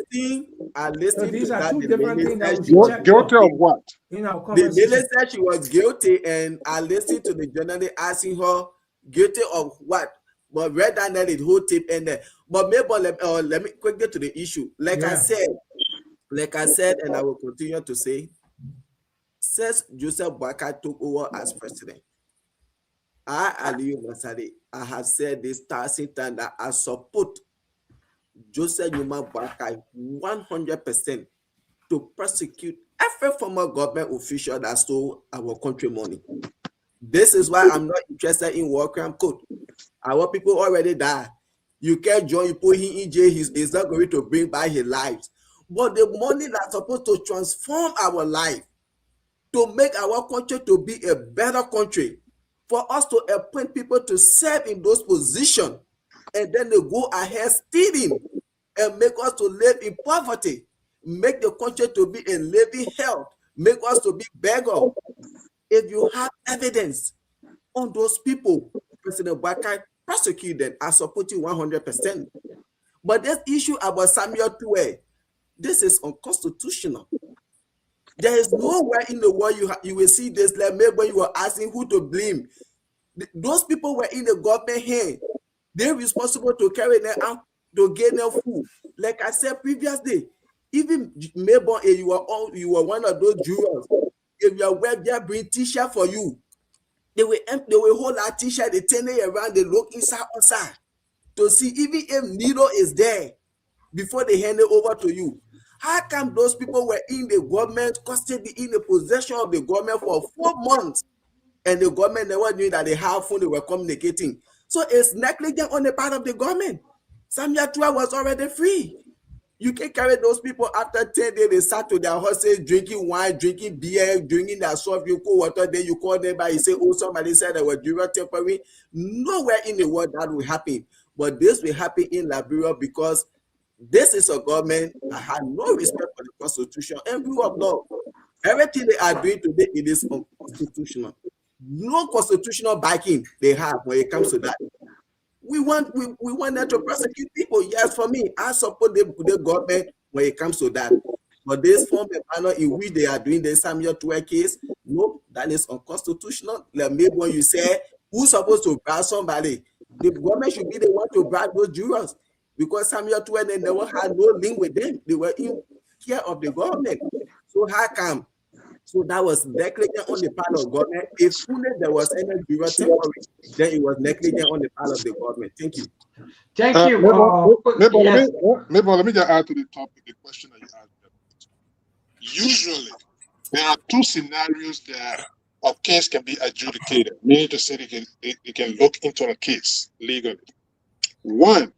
I listened
so these
to
are
that.
two different things that we check.
Guilty of what?
The lady said she was guilty, and I listened to the journalist asking her guilty of what. But read down the whole tip and there. But maybe let me quickly get to the issue. Like I said, and I will continue to say, since Joseph Boakai took over as president, Aliyu Masari, I have said this thousand times that I support Joseph Yuma Boakai 100% to prosecute every former government official that stole our country money. This is why I'm not interested in war crime code. Our people already die. You can't join, you put him in jail, he's not going to bring back his lives. But the money that's supposed to transform our life, to make our country to be a better country, for us to appoint people to serve in those positions, and then they go ahead stealing and make us to live in poverty, make the country to be a living hell, make us to be beggars. If you have evidence on those people, President Boakai, prosecute them. I support you 100%. But this issue about Samuel Tuwe, this is unconstitutional. There is nowhere in the world you will see this, like maybe when you are asking who to blame. Those people were in the government hand. They're responsible to carry them out, to get them food. Like I said previously, even maybe if you were one of those jurors, if your wife just bring t-shirt for you, they will hold that t-shirt, they turn it around, they look outside to see even if needle is there before they hand it over to you. How come those people were in the government, custody in the possession of the government for 4 months, and the government never knew that they had phone, they were communicating? So it's negligent on the part of the government. Samuel Tua was already free. You can carry those people after 10 days, they sat to their horses, drinking wine, drinking beer, drinking their soft, you cool water, then you call them by, you say, oh, somebody said they were during temporary. Nowhere in the world that will happen. But this will happen in Liberia because this is a government that had no respect for the Constitution and rule of law. Everything they are doing today, it is unconstitutional. No constitutional backing they have when it comes to that. We want them to prosecute people. Yes, for me, I support the government when it comes to that. But this form of manner in which they are doing the Samuel Tua case, no, that is unconstitutional. Like maybe when you say who's supposed to bribe somebody, the government should be the one to bribe those jurors because Samuel Tua they never had no link with them. They were in care of the government. So how come? So that was negligent on the part of government. If only there was any juror temporary, then it was negligent on the part of the government. Thank you.
Thank you.
Maybe let me just add to the topic, the question that you asked. Usually, there are two scenarios that a case can be adjudicated, meaning to say they can look into a case legally. One,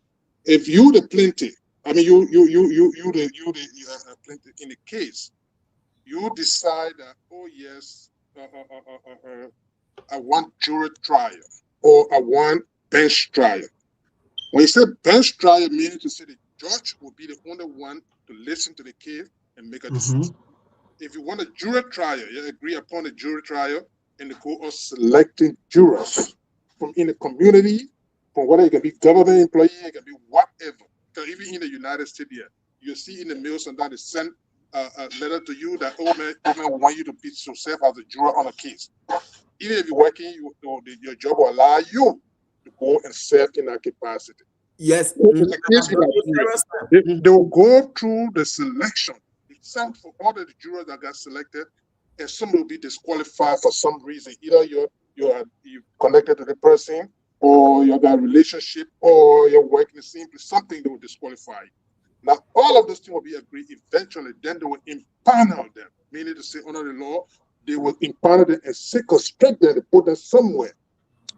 if you the plaintiff, I mean you the plaintiff in the case, you decide that, oh yes, I want jury trial or I want bench trial. When you say bench trial, meaning to say the judge will be the only one to listen to the case and make a decision. If you want a jury trial, you agree upon a jury trial and the court of selecting jurors from in the community, from whether it can be government employee, it can be whatever. Because even in the United States here, you see in the mail sometimes they send a letter to you that, oh man, I want you to pitch yourself as a juror on a case. Even if you're working, your job will allow you to go and serve in that capacity.
Yes.
They will go through the selection. Except for all of the jurors that got selected, and some will be disqualified for some reason. Either you're connected to the person, or you got a relationship, or you're working the same place, something that will disqualify you. Now, all of those things will be agreed eventually, then they will impanel them, meaning to say, under the law, they will impanel them and circumscribe them and put them somewhere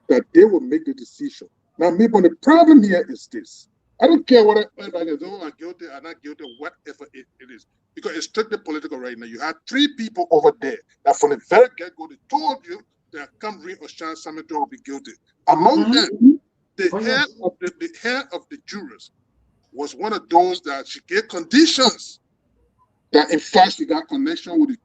that they will make the decision. Now, maybe the problem here is this. I don't care what everybody is, oh, I'm guilty, I'm not guilty, whatever it is. Because it's strictly political right now. You have 3 people over there that from the very get-go, they told you that come read or shine, Samuel Tua will be guilty. Among them, the head of the jurors was one of those that she gave conditions that in fact she got connection with the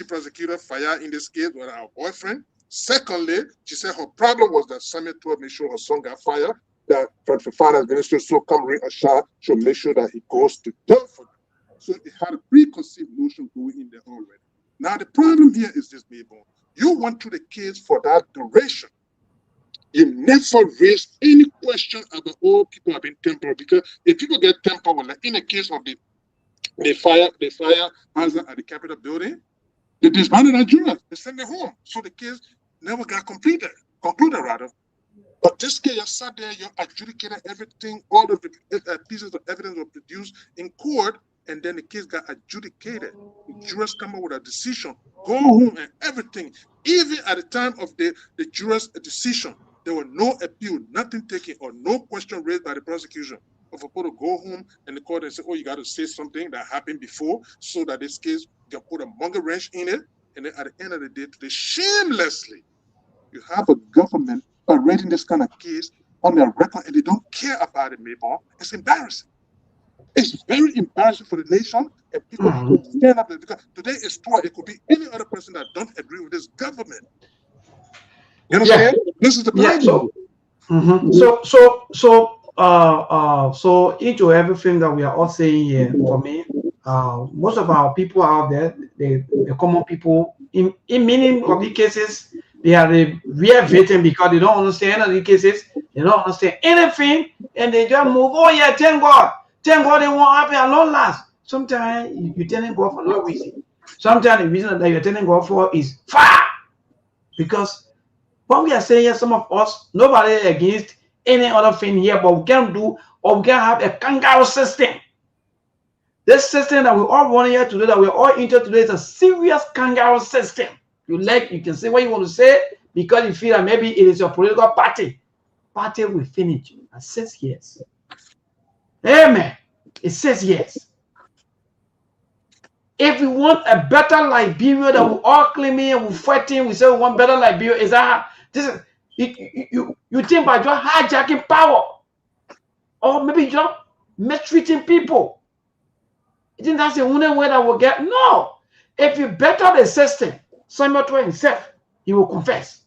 prosecutor, Fire in this case, with her boyfriend. Secondly, she said her problem was that Samuel Tua made sure her son got fired, that for finance minister, so come read a shot, she'll make sure that he goes to jail for that. So it had a preconceived notion going in there already. Now the problem here is this, Mabel. You went through the case for that duration. You never raised any question about all people have been temporary, because if people get temporary, like in the case of the fire hazard at the Capitol building, they disbanded our jurors, they sent them home. So the case never got concluded rather. But this case, you sat there, you adjudicated everything, all of the pieces of evidence were produced in court, and then the case got adjudicated. The jurors come up with a decision, go home and everything. Even at the time of the jurors' decision, there were no appeal, nothing taken, or no question raised by the prosecution. Of people to go home and the court and say, oh, you got to say something that happened before so that this case can put a monkey wrench in it. And then at the end of the day, today, shamelessly, you have a government parading this kind of case on their record and they don't care about it, Mabel. It's embarrassing. It's very embarrassing for the nation, and people stand up there, because today is Tua. It could be any other person that don't agree with this government. You understand? This is the problem.
So into everything that we are all saying here, for me, most of our people out there, the common people, in many of the cases, they are the real victim because they don't understand any of the cases, they don't understand anything, and they just move. Oh yeah, thank God they won't happen at long last. Sometimes you're telling God for no reason. Sometimes the reason that you're telling God for is far. Because what we are saying here, some of us, nobody against any other thing here, but we can do, or we can have a kangaroo system. This system that we all running here today, that we're all into today, is a serious kangaroo system. You can say what you want to say because you feel that maybe it is your political party. Party will finish. It says yes. Amen. It says yes. If we want a better Liberia that we all claiming and we're fighting, we say we want better Liberia. Is that this is you think by just hijacking power, or maybe just mistreating people? You think that's the only way that we'll get? No. If you better the system, Samuel to himself, he will confess.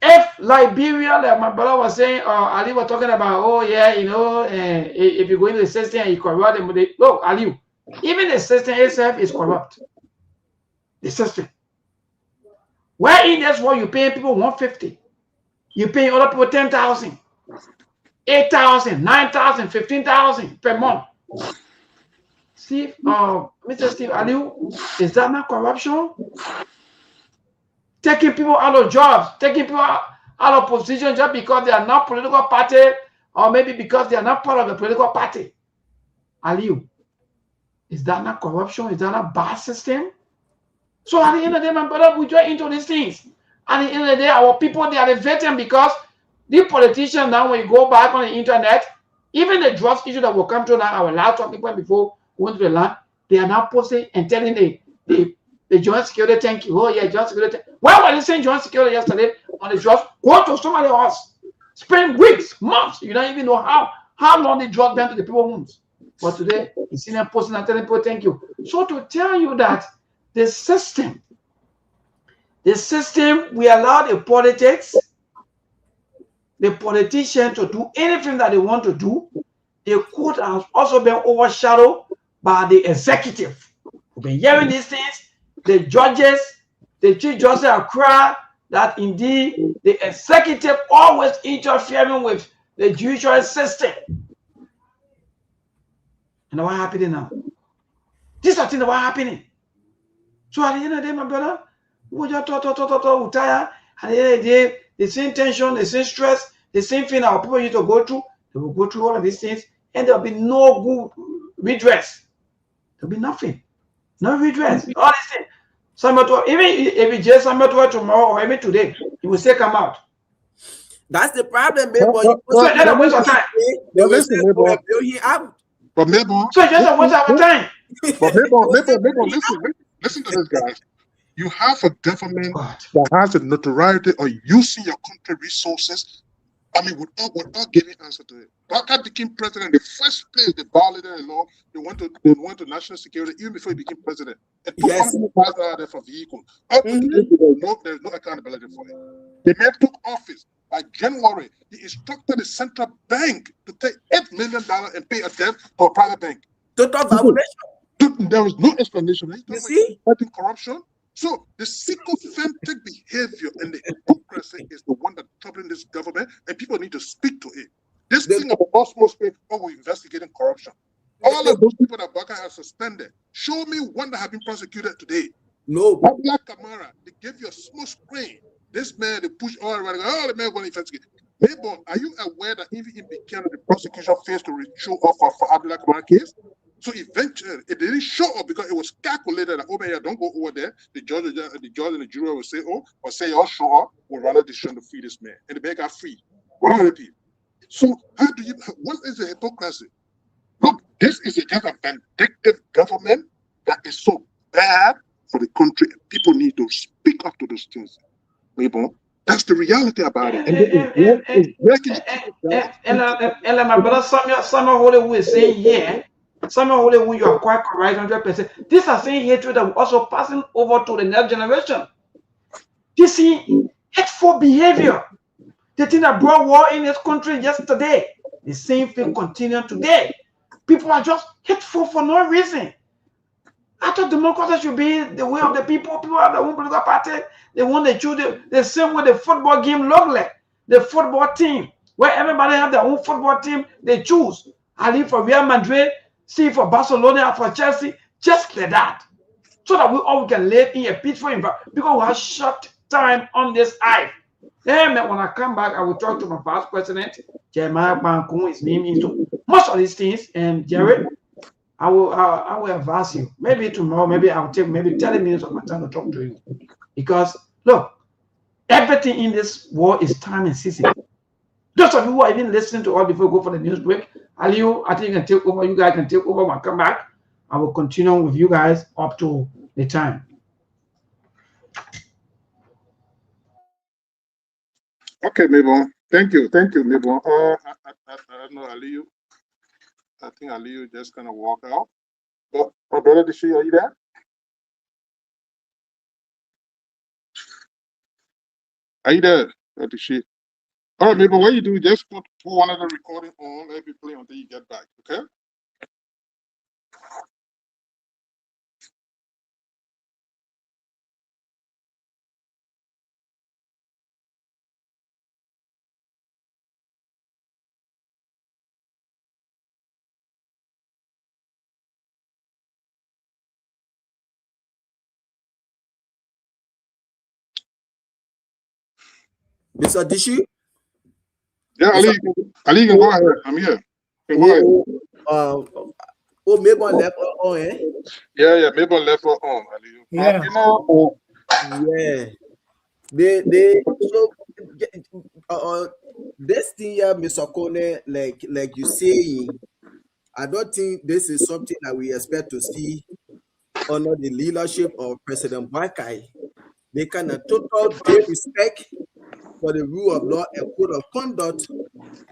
If Liberia, like my brother was saying, Ali was talking about, oh yeah, you know, if you go into the system and you corrupt them, look, Ali, even the system itself is corrupt. The system. Where in this world you paying people 150, you paying other people 10,000, 8,000, 9,000, 15,000 per month. Steve, Mr. Steve Aliu, is that not corruption? Taking people out of jobs, taking people out of position just because they are not political party, or maybe because they are not part of the political party. Aliu, is that not corruption? Is that not bad system? So at the end of the day, my brother, we join into these things. At the end of the day, our people, they are the veteran because the politicians now, when you go back on the internet, even the drugs issue that will come to now, our last talking point before we went to the land, they are now posting and telling the joint security, thank you. Oh, yeah, joint security. Why were they saying joint security yesterday on the drugs? Go to somebody else. Spend weeks, months. You don't even know how long the drugs went to the people's homes. But today, you see them posting and telling people, thank you. So to tell you that the system, we allow the politicians to do anything that they want to do. The court has also been overshadowed by the executive. We've been hearing these things. The judges, the chief justice have cried that indeed the executive always interfering with the judicial system. And what happening now? These are things that are happening. So at the end of the day, my brother, we just talk, tired. At the end of the day, the same tension, the same stress, the same thing our people need to go through. They will go through all of these things, and there'll be no good redress. There'll be nothing. No redress. All these things. Even if it's just tomorrow or even today, he will say come out.
That's the problem, baby.
So that's a waste of time.
They will say, blow him out.
But maybe,
so it's just a waste of time.
But maybe, listen to this, guys. You have a government that has the notoriety of using your country resources. I mean, without giving answer to it. Baka became president, the first place they violated the law, they went to national security even before he became president. And put $100,000 out there for vehicles. There's no accountability for it. The man took office. By January, he instructed the central bank to take $8 million and pay a debt for a private bank.
Total violation.
There was no explanation.
You see?
Fighting corruption. So the sycophantic behavior and the hypocrisy is the one that's troubling this government, and people need to speak to it. This thing about Osmo Spain, we're investigating corruption. All of those people that Baka has suspended, show me one that have been prosecuted today.
No.
Black Camara, they gave you a small screen. This man, they push all around. Oh, the man going to investigate. Hey, boy, are you aware that even in Buchanan, the prosecution failed to show up for Abdullah Kamara case? So eventually, it didn't show up because it was calculated that, oh, man, don't go over there. The judge and the jury will say, oh, or say, oh, show up. We'll run a decision to free this man. And the man got free. So what is the hypocrisy? Look, this is just a vindictive government that is so bad for the country. People need to speak up to those things. That's the reality about it.
And my brother Samuel Holy is saying here, Samuel Holy, you are quite correct, 100%. This is saying hatred that we're also passing over to the next generation. This is hateful behavior. The thing that brought war in this country yesterday, the same thing continuing today. People are just hateful for no reason. I thought democracy should be the way of the people. People have their own political party. They want to choose the same way the football game look like. The football team, where everybody have their own football team, they choose. I live for Real Madrid, see for Barcelona, for Chelsea, just like that. So that we all can live in a peaceful environment. Because we have short time on this earth. Then when I come back, I will talk to my past president, Jeremiah Bankun. His name is most of these things, and Jared, I will advise you. Maybe tomorrow, maybe I'll take maybe 30 minutes of my time to talk to you. Because look, everything in this world is time and season. Those of you who are even listening to all before we go for the news break, Aliu, I think you can take over. You guys can take over when I come back. I will continue with you guys up to the time.
Okay, Mabel. Thank you, Mabel. I know Aliu. I think Aliu just gonna walk out. But my brother, Dishi, are you there? Are you there, Dishi? All right, Mabel. What you do? Just put one of the recording on. Let me play until you get back. Okay.
Mr. Dishi?
Yeah, Ali, you can go ahead. I'm here.
Mabel left on, eh?
Yeah, Mabel left her on, Ali.
Yeah.
You know,
Yeah. They so this thing here, Mr. Kone, like you saying, I don't think this is something that we expect to see under the leadership of President Bakai. They can have total disrespect for the rule of law and code of conduct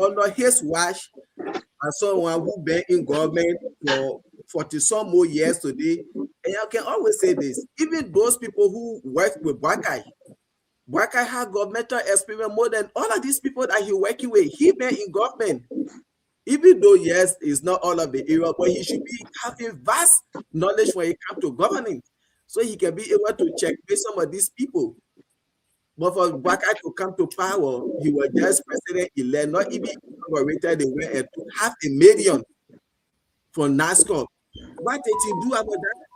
under his watch, as someone who been in government for 40 some more years today. And I can always say this, even those people who work with Bakai had governmental experience more than all of these people that he working with. He been in government. Even though, yes, it's not all of the area, but he should be having vast knowledge when it comes to governing. So he can be able to checkmate some of these people. But for Bakai to come to power, he was just president-elect, not even inaugurated, they went and took $500,000 for NASCO. What did he do about that?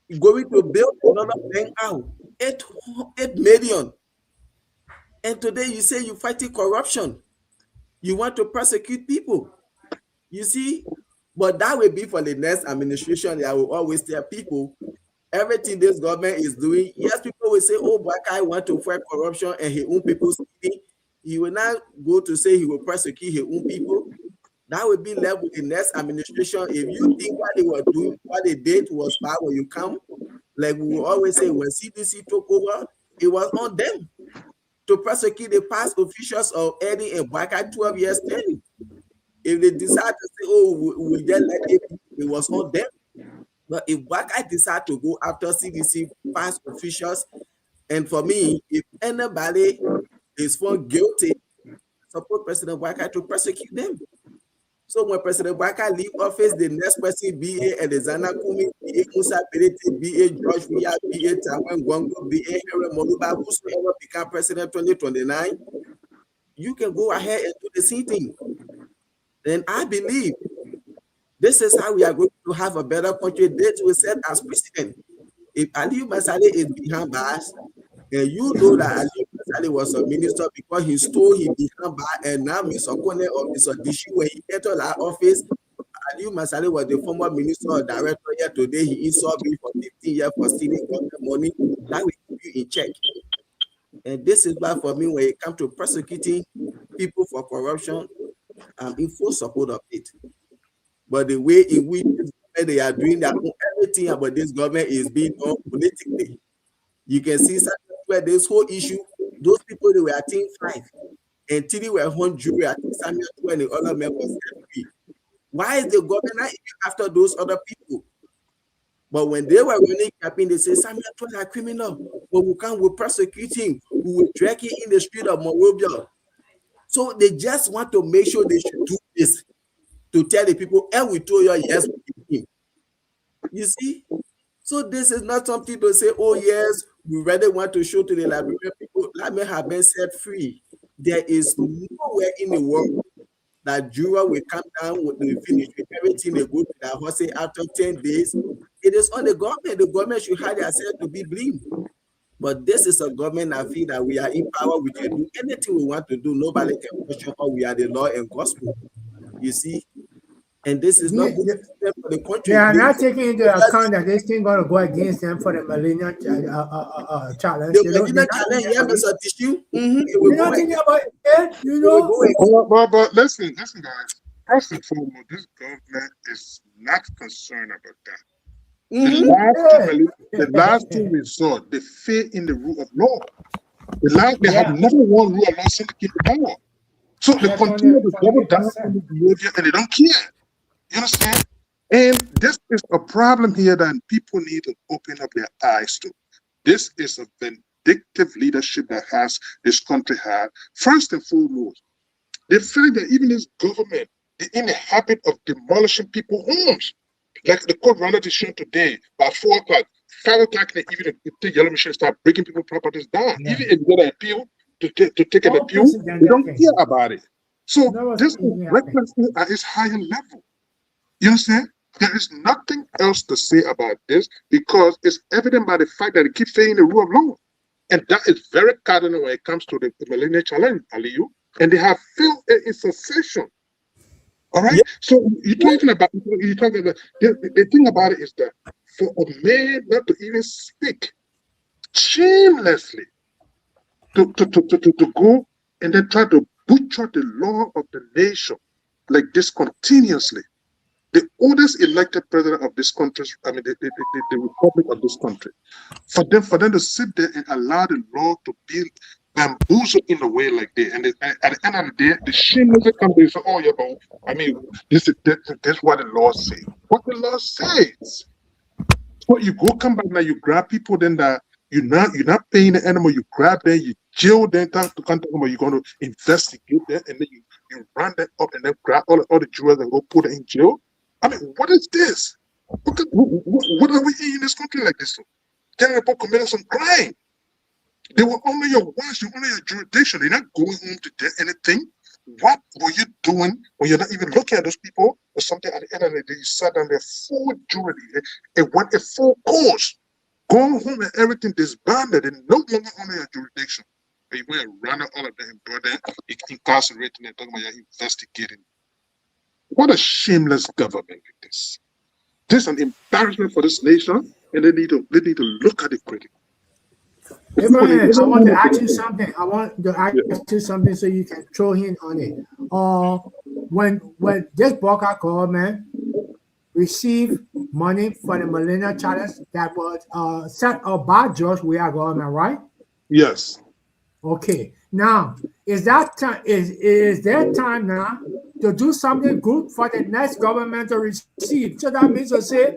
He's going to build another bank out, 8 million. And today you say you're fighting corruption. You want to prosecute people. You see? But that will be for the next administration. I will always tell people, everything this government is doing, yes, people will say, oh, Bakai want to fight corruption and his own people's stealing. He will not go to say he will prosecute his own people. That will be left with the next administration. If you think what they were doing, what they did was bad when you come, like we will always say, when CDC took over, it was on them to prosecute the past officials of Eddie and Bakai 12 years standing. If they decide to say, oh, we just let it was on them. But if Bakai decide to go after CDC past officials, and for me, if anybody is found guilty, support President Bakai to prosecute them. So when President Bakai leave office, the next person, B.A. Alexander Kumi, B.A. Musa Perete, B.A. George Weah, B.A. Taman Gongo, B.A. Henry Moluba, whosoever become president 2029, you can go ahead and do the same thing. And I believe this is how we are going to have a better country. This will set as precedent. If Aliyu Masale is behind bars, and you know that Aliyu Masale was a minister because he stole his behind bar, and now Mr. Kone or Mr. Dishi, when he entered our office, Aliyu Masale was the former minister or director here today. He insolved me for 15 years for stealing government money. That will keep you in check. And this is why, for me, when it comes to prosecuting people for corruption, I'm in full support of it. But the way in which they are doing that, everything about this government is being done politically. You can see where this whole issue, those people, they were at team 5, and 3 were hung jury. I think Samuel 2 and the other members set free. Why is the government not even after those other people? But when they were running campaign, they say Samuel 2 are criminal, but we can't, we'll prosecute him, we will drag him in the street of Monrovia. So they just want to make sure they should do this to tell the people, and we told you, yes, we him. You see? So this is not something to say, oh, yes, we really want to show to the Liberian people, Liberian have been set free. There is nowhere in the world that juror will come down with the finish with everything, they go to the house after 10 days. It is on the government. The government should have themselves to be blamed. But this is a government I feel that we are in power. We can do anything we want to do. Nobody can question how we are the law and gospel. You see, and this is not good for the country.
They are not taking into account that this thing going to go against them for the Millennium Challenge.
The Millennium Challenge, yeah, Mr. Tissue.
You're not thinking about it, you know?
But listen, guys. First and foremost, this government is not concerned about that. The last thing we saw, they fail in the rule of law. They have never won rule of law since they came to power. So they continue to double down on the behavior and they don't care. You understand? And this is a problem here that people need to open up their eyes to. This is a vindictive leadership that has this country had. First and foremost, the fact that even this government is in the habit of demolishing people's homes. Like the court rounded the show today by 4 o'clock, 5 o'clock in the evening, the yellow machine start breaking people's properties down. Yeah. Even if you get an appeal to take an appeal, they don't care about it. So this is recklessness at its higher level. You understand? There is nothing else to say about this because it's evident by the fact that they keep failing the rule of law. And that is very cardinal when it comes to the Millennium Challenge, Aliyu. And they have failed in succession. All right. Yeah. So you're talking about the thing about it is that for a man not to even speak shamelessly to go and then try to butcher the law of the nation like this continuously. The oldest elected president of this country, I mean the republic of this country, for them to sit there and allow the law to be bamboozled in a way like that, and at the end of the day, the shameless come and say, "Oh yeah, but I mean, this is what the law says." What the law says. So you go come back now, you grab people, then that you're not paying the animal, you grab them, you jail them, you're going to investigate them, and then you run them up and then grab all the jurors and go put them in jail. I mean, what is this? What are we in this country like this? Young people committing some crime. They were under your watch, you're under your jurisdiction. They're not going home to do anything. What were you doing when you're not even looking at those people or something? At the end of the day, you sat down there full jury and went a full course. Going home and everything disbanded and no longer under your jurisdiction. But you went and ran out all of them and brought them, incarcerating and talking about you're investigating. What a shameless government like this. This is an embarrassment for this nation, and they need to look at it critically.
Abraham, I want to ask you something. I want to ask you something so you can throw in on it. When this Boca government received money for the Millennium Challenge that was set up by George Weah government, right?
Yes.
Okay. Now, is that time? Is there time now to do something good for the next government to receive? So that means to say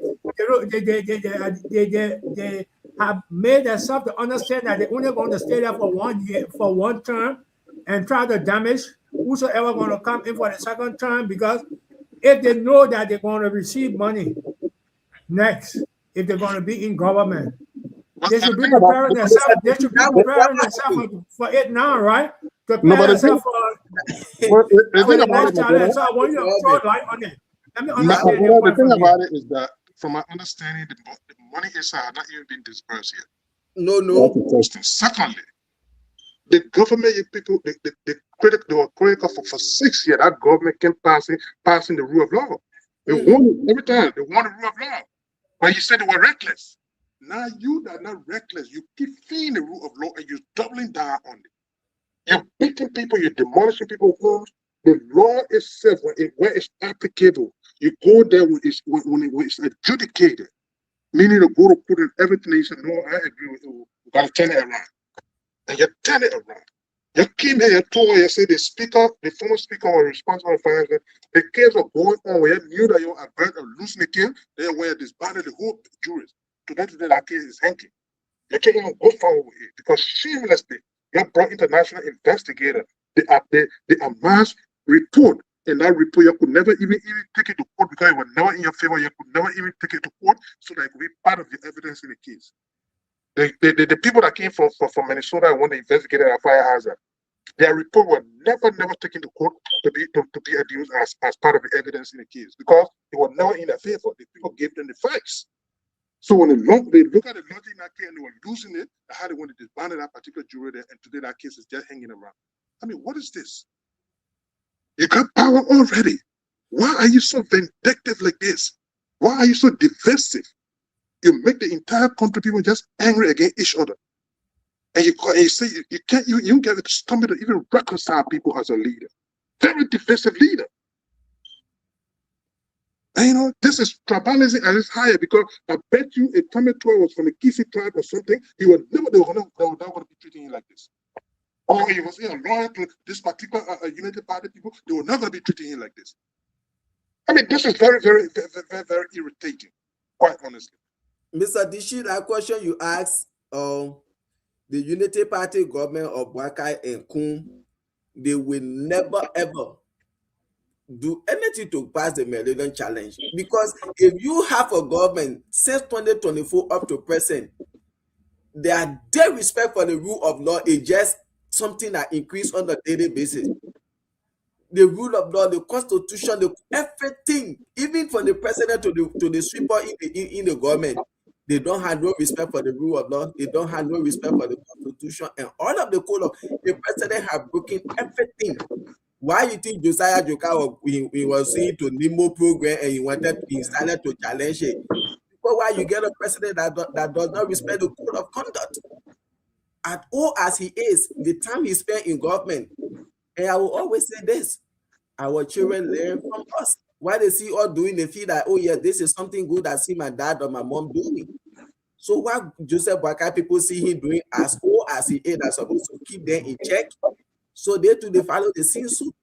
they have made themselves to understand that they're only going to stay there for 1 year, for one term, and try to damage whosoever going to come in for the second term, because if they know that they're going to receive money next, if they're going to be in government, they should be preparing themselves. They should be preparing themselves for it now, right? Prepare themselves for the next challenge. So I want you to throw light on it. Let me understand
the thing about it is that, from my understanding, the money inside has not even been dispersed yet.
No.
That's the first thing. Secondly, the government people, they were critical for 6 years. That government kept passing the rule of law. They won every time. They won the rule of law. But you said they were reckless. Now you are not reckless. You keep feeding the rule of law and you're doubling down on it. You're beating people. You're demolishing people's homes. The law itself, where it's applicable, you go there when it's adjudicated, meaning to go to put in everything. You say, "No, I agree with you. You got to turn it around," and you turn it around. You came here, you told, you said the former speaker was responsible for finance. The case was going on where you knew that you were avert of losing the case. They were disbanded the whole juries. Today, that case is hanging. You can't even go forward with it because shamelessly, you brought international investigators. They amassed report, and that report you could never even take it to court because it was never in your favor. You could never even take it to court so that it could be part of the evidence in the case. The people that came from Minnesota when they investigated a fire hazard, their report was never taken to court to be abused as part of the evidence in the case because it was never in their favor. The people gave them the facts. So when they look at the logic in that case and they were losing it, how they want to disband that particular jury there, and today that case is just hanging around. I mean, what is this? You got power already. Why are you so vindictive like this? Why are you so divisive? You make the entire country people just angry against each other. And you say you can't you get the stomach to even reconcile people as a leader. Very divisive leader. And you know, this is tribalism at its higher, because I bet you if Tommy Toy was from the Kisi tribe or something, they were never going to be treating him like this. Or he was loyal to this particular United Party people, they were not going to be treating him like this. I mean, this is very, very, very, very, very irritating, quite honestly.
Mr. Dishi, that question you asked, the Unity Party government of Bwakai and Kun, they will never ever do anything to pass the Millennium Challenge. Because if you have a government since 2024 up to present, their respect for the rule of law is just something that increase on a daily basis. The rule of law, the constitution, everything, even from the president to the sweeper in the government, they don't have no respect for the rule of law. They don't have no respect for the constitution, and all of the code of the president have broken everything. Why you think Josiah Joker he was saying to Nimo program and he wanted to install it to challenge it? Because why you get a president that does not respect the code of conduct? At all as he is, the time he spent in government, and I will always say this: our children learn from us. Why they see us doing, they feel that, oh yeah, this is something good I see my dad or my mom doing. So what Joseph Boakai people see him doing as old as he is, that's supposed to keep them in check. So they too, they follow the same suit.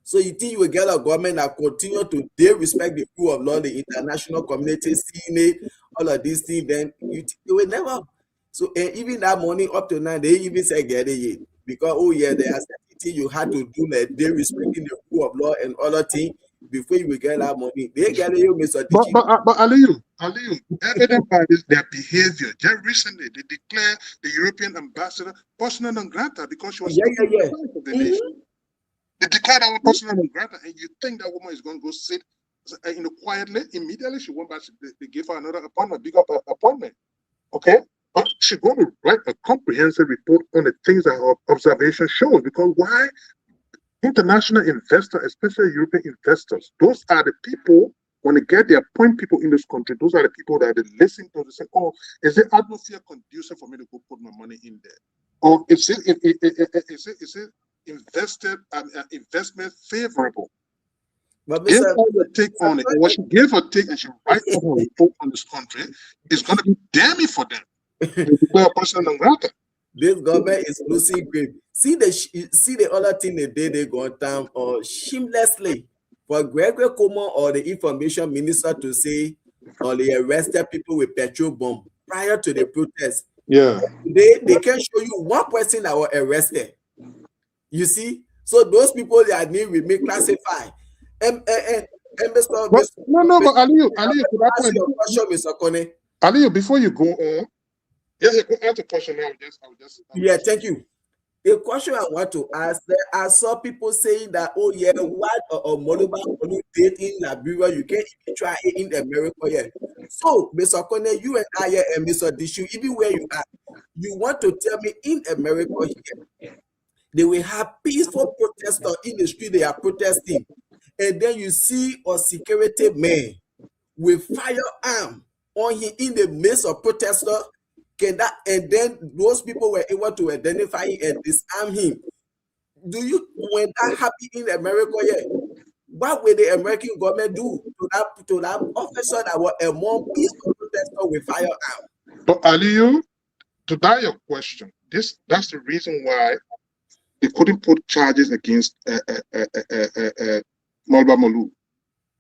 So you think you will get a government that continue to they respect the rule of law, the international community, seeing it, all of these things, then you think they will never. So even that money up to now, they even say get it yet. Because oh yeah, there are certain you had to do like they respecting the rule of law and other things before you will get that money. They get it, Mr.
But Aliyu, evident by this, their behavior. Just recently, they declared the European ambassador persona non grata because she was of the nation. They declared our persona non grata, and you think that woman is going to go sit quietly? Immediately, she went back. They gave her another appointment, big appointment. Okay. But she's going to write a comprehensive report on the things that her observation shows. Because why? International investors, especially European investors, those are the people, when they appoint people in this country, those are the people that they listen to. They say, oh, is the atmosphere conducive for me to go put my money in there? Or is it investment favorable?
But
give her a take on it. And what she gave her take and she write a report on this country is going to be damning for them.
This government is losing grip. See the other thing they go down or shamelessly for Gregory Coleman or the information minister to say or they arrested people with petrol bomb prior to the protest.
Yeah,
they can show you one person that was arrested. You see, so those people that need we may classify.
No, but Aliyu, to that point, Aliyu, before you go on. Yeah, answer the question now.
Yeah, thank you. A question I want to ask, I saw people saying that, oh yeah, what Moluba did in Liberia, you can't even try it in America yet. So, Mr. Kone, you and I and Mr. Dishu, even where you are, you want to tell me in America here, they will have peaceful protesters in the street, they are protesting. And then you see a security man with firearm on him in the midst of protesters. And then those people were able to identify him and disarm him. Do you, when that happened in America, what will the American government do to that officer that was a more peaceful protester with firearm?
But Aliyu, to that your question, that's the reason why they couldn't put charges against Mulba Molu.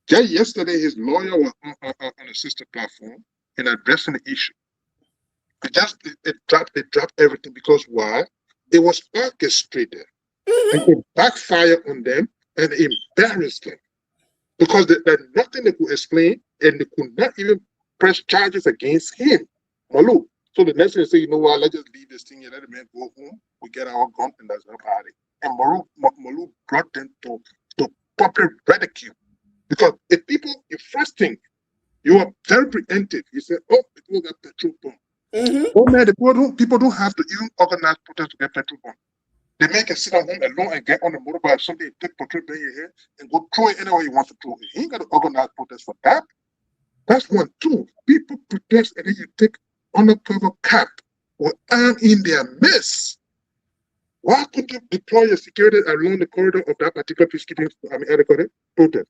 Just yesterday, his lawyer was on a sister platform and addressing the issue. It dropped everything because why? It was orchestrated. And it backfired on them and embarrassed them. Because there's nothing they could explain and they could not even press charges against him, Malu. So the next thing they say, you know what, let's just leave this thing and let the man go home. We get our gun and that's about it. And Malu brought them to popular ridicule. Because if first thing, you are very preemptive. You say, oh, people got petrol bomb. Oh man, people don't have to even organize protests to get petrol bomb. The man can sit at home alone and get on the motorbike someday, take portrait in your head, and go throw it anywhere he wants to throw it. He ain't got to organize protest for that. That's 1. 2. People protest and then you take undercover cap or arm in their midst. Why couldn't you deploy your security along the corridor of that particular peacekeeping protest?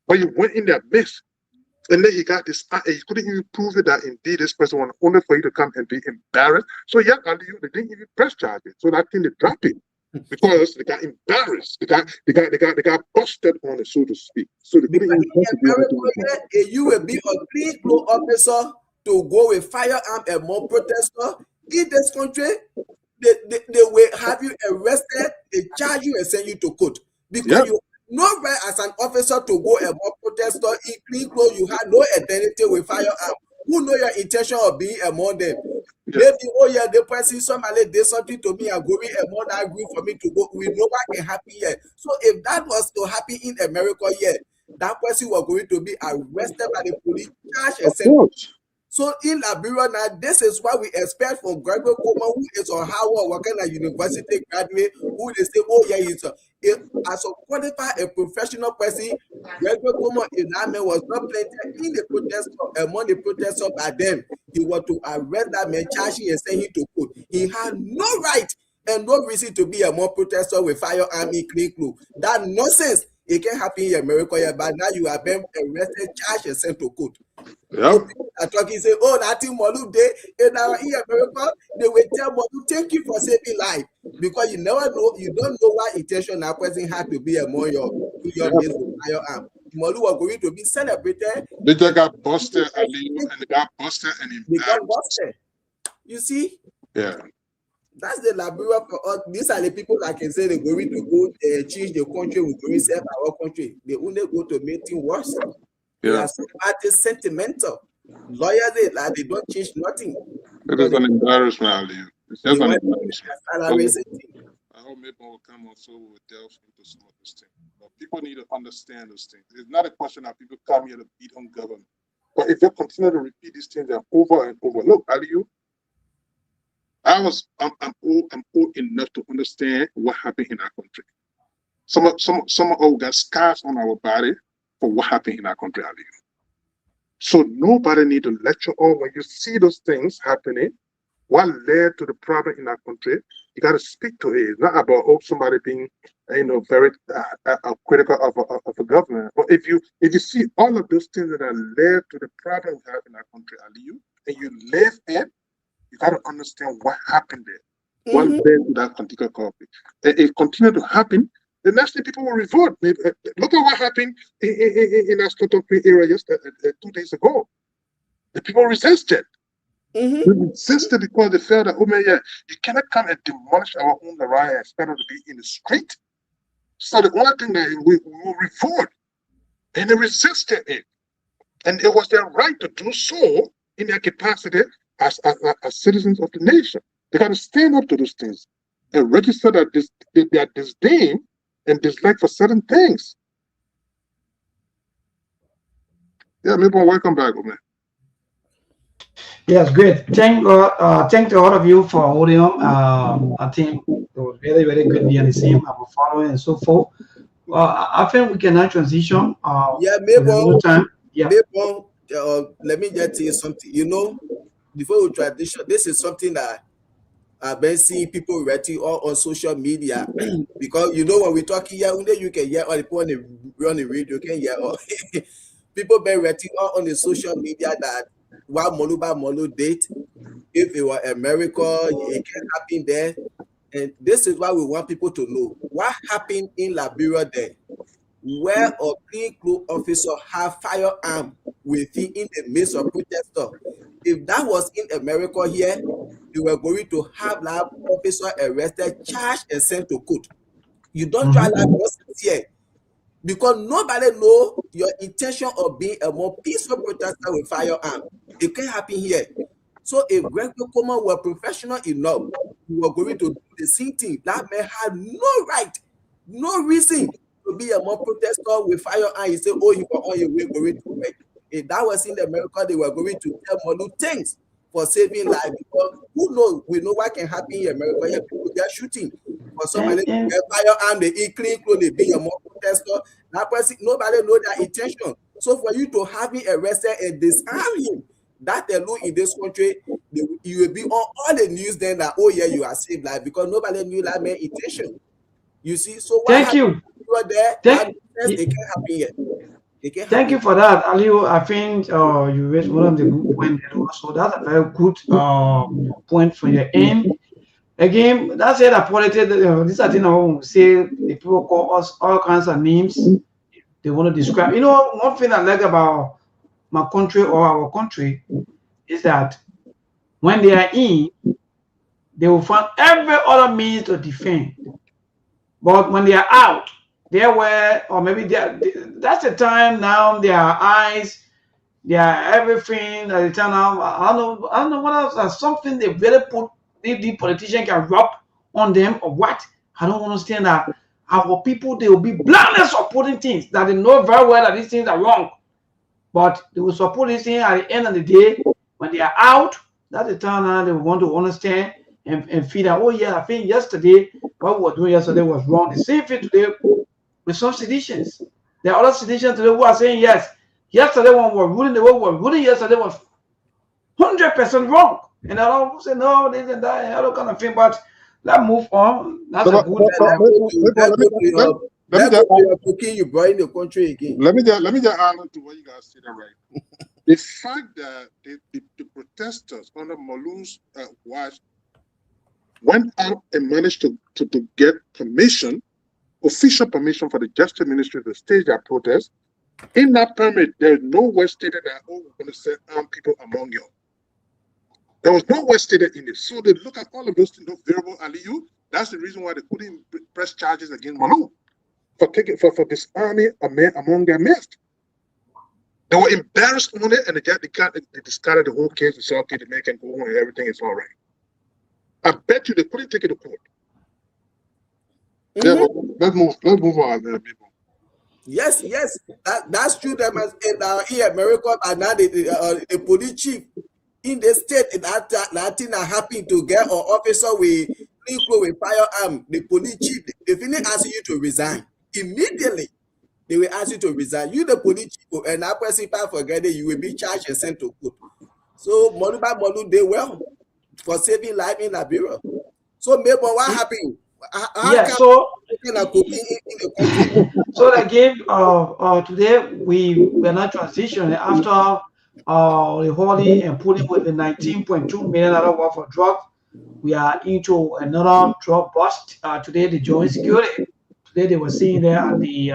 But you went in their midst, and then he got this, he couldn't even prove it that indeed this person wanted only for you to come and be embarrassed. So yeah, they didn't even press charges. So that thing they dropped it because they got embarrassed. They got busted on it, so to speak. So they couldn't even press it.
You will be a clean clothes officer to go with firearm and more protester in this country. They will have you arrested, they charge you and send you to court because you no right as an officer to go and mob protester in clean clothes. You have no identity with firearm. Who know your intention of being among them? Maybe the person somebody did something to me and going among that group for me to go. We know what can happen here. So if that was to happen in America here, that person was going to be arrested by the police, charged and sent. So in Liberia now, this is what we expect from Gregory Coleman, who is on Howard, what kind of university graduate, who they say, he's as a qualified a professional person. Gregory Coleman in that man was not planted in the protest among the protesters by them. He was to arrest that man, charge him and send him to court. He had no right and no reason to be a more protester with firearm in clean clothes. That nonsense. It can happen in America, but now you have been arrested, charged, and sent to court.
Yeah.
So talking say, oh, nothing Molu day in America, they will tell Molu, thank you for saving life. Because you never know, you don't know what intention that person had to be among your firearm. Molu was going to be celebrated.
They just got busted, and they got busted and
they got busted. You see?
Yeah.
That's the Liberia for us. These are the people that can say they're going to go change the country, we're going to save our country. They only go to make things worse.
Yeah.
They are sentimental. Lawyers, they don't change nothing.
It is an embarrassment, Ali. It's just an embarrassment. I hope people will come on so we will delve into some of these things. But people need to understand those things. It's not a question that people come here to beat on government. But if they continue to repeat these things over and over, look, Ali, I'm old enough to understand what happened in our country. Some of us got scars on our body for what happened in our country. So nobody need to lecture on when you see those things happening. What led to the problem in our country? You got to speak to it. It's not about somebody being, very critical of a government. But if you see all of those things that are led to the problem we have in our country, Aliyu, and you live it. You got to understand what happened there. What led to that particular conflict. It continued to happen. The next thing people will revolt. Look at what happened in our Sktv-Lib area just 2 days ago. The people resisted. They resisted because they felt that, you cannot come and demolish our own right and expect us to be in the street. So the only thing that we will revolt. And they resisted it. And it was their right to do so in their capacity as citizens of the nation. They got to stand up to those things and register that their disdain and dislike for certain things. Yeah, maybe welcome back, man.
Yes, great. Thank to all of you for holding on. I think it was very, very good being the same, our following and so forth. I think we can now transition.
Time. Yeah. Let me just tell you something. Before we transition, this is something that I've been seeing people writing all on social media. Because when we talk here, you can hear all the people on the radio, you can hear all people been writing all on the social media that what Molu did, if it were America, it can happen there. And this is what we want people to know. What happened in Liberia there? Where a clean clothes officer have firearm with him in the midst of protesters. If that was in America here, you were going to have that officer arrested, charged, and sent to court. You don't try that process here. Because nobody know your intention of being a more peaceful protester with firearm. It can't happen here. So if Gregory Coleman were professional enough, you were going to do the same thing. That man had no right, no reason to be a more protester with firearm. He said, oh, you were on your way going to work. If that was in America, they were going to tell Molu thanks for saving life. Because who knows? We know what can happen in America. Here, people, they're shooting. For somebody to get firearm, they eat clean clothes, they be a more protester. That person, nobody know their intention. So for you to have him arrested and disarm him, that alone in this country, you will be on all the news then that, oh yeah, you are saved life, because nobody knew that man's intention. You see, so what
Thank you.
You are there, it can't happen yet.
Thank you for that, Aliu. I think you raised one of the good points. So that's a very good point from your end. Again, that's it. I politics. This I think I want to say. The people call us all kinds of names. They want to describe. You know, one thing I like about my country or our country is that when they are in, they will find every other means to defend. But when they are out, they were, or maybe that's the time now. Their eyes, their everything. At the time now, I don't know what else. That's something they really put. The politician can rub on them or what? I don't understand that. Our people, they will be blindly supporting things that they know very well that these things are wrong, but they will support these things at the end of the day. When they are out, that's the time now they want to understand and feel that, oh yeah, I think yesterday what we were doing yesterday was wrong. The same thing today with some seditions. There are other seditions today who are saying yes. Yesterday when we were ruling the way we were ruling yesterday was 100% wrong. And I don't say no, this and that, and other kind of thing. But let's move on. That's a good.
You brought in the country again.
Let me just add on to what you guys said. Right, the fact that the protesters under Malu's watch went out and managed to get permission, official permission for the Justice Ministry to stage their protest. In that permit, there's nowhere stated that, oh, we're going to send armed people among you. There was nowhere stated in it. So they look at all of those things, variable Aliyu. That's the reason why they couldn't press charges against Malu for disarming a man among their midst. They were embarrassed on it, and they discarded the whole case and said, okay, the man can go on and everything is all right. I bet you they couldn't take it to court. Yeah, let's move on, people.
Yes, that's true. Them here, America, and now the police chief in the state that thing are happy to get an officer with firearm. The police chief, if they ask you to resign immediately, they will ask you to resign. You, the police chief, and that person, if I forget it, you will be charged and sent to court. So Molu, they well for saving life in Liberia. So maybe what happened?
So again, today we're not transitioning after the holding and putting with the $19.2 million worth of drugs. We are into another drug bust. Today, the joint security. Today they were seeing there at the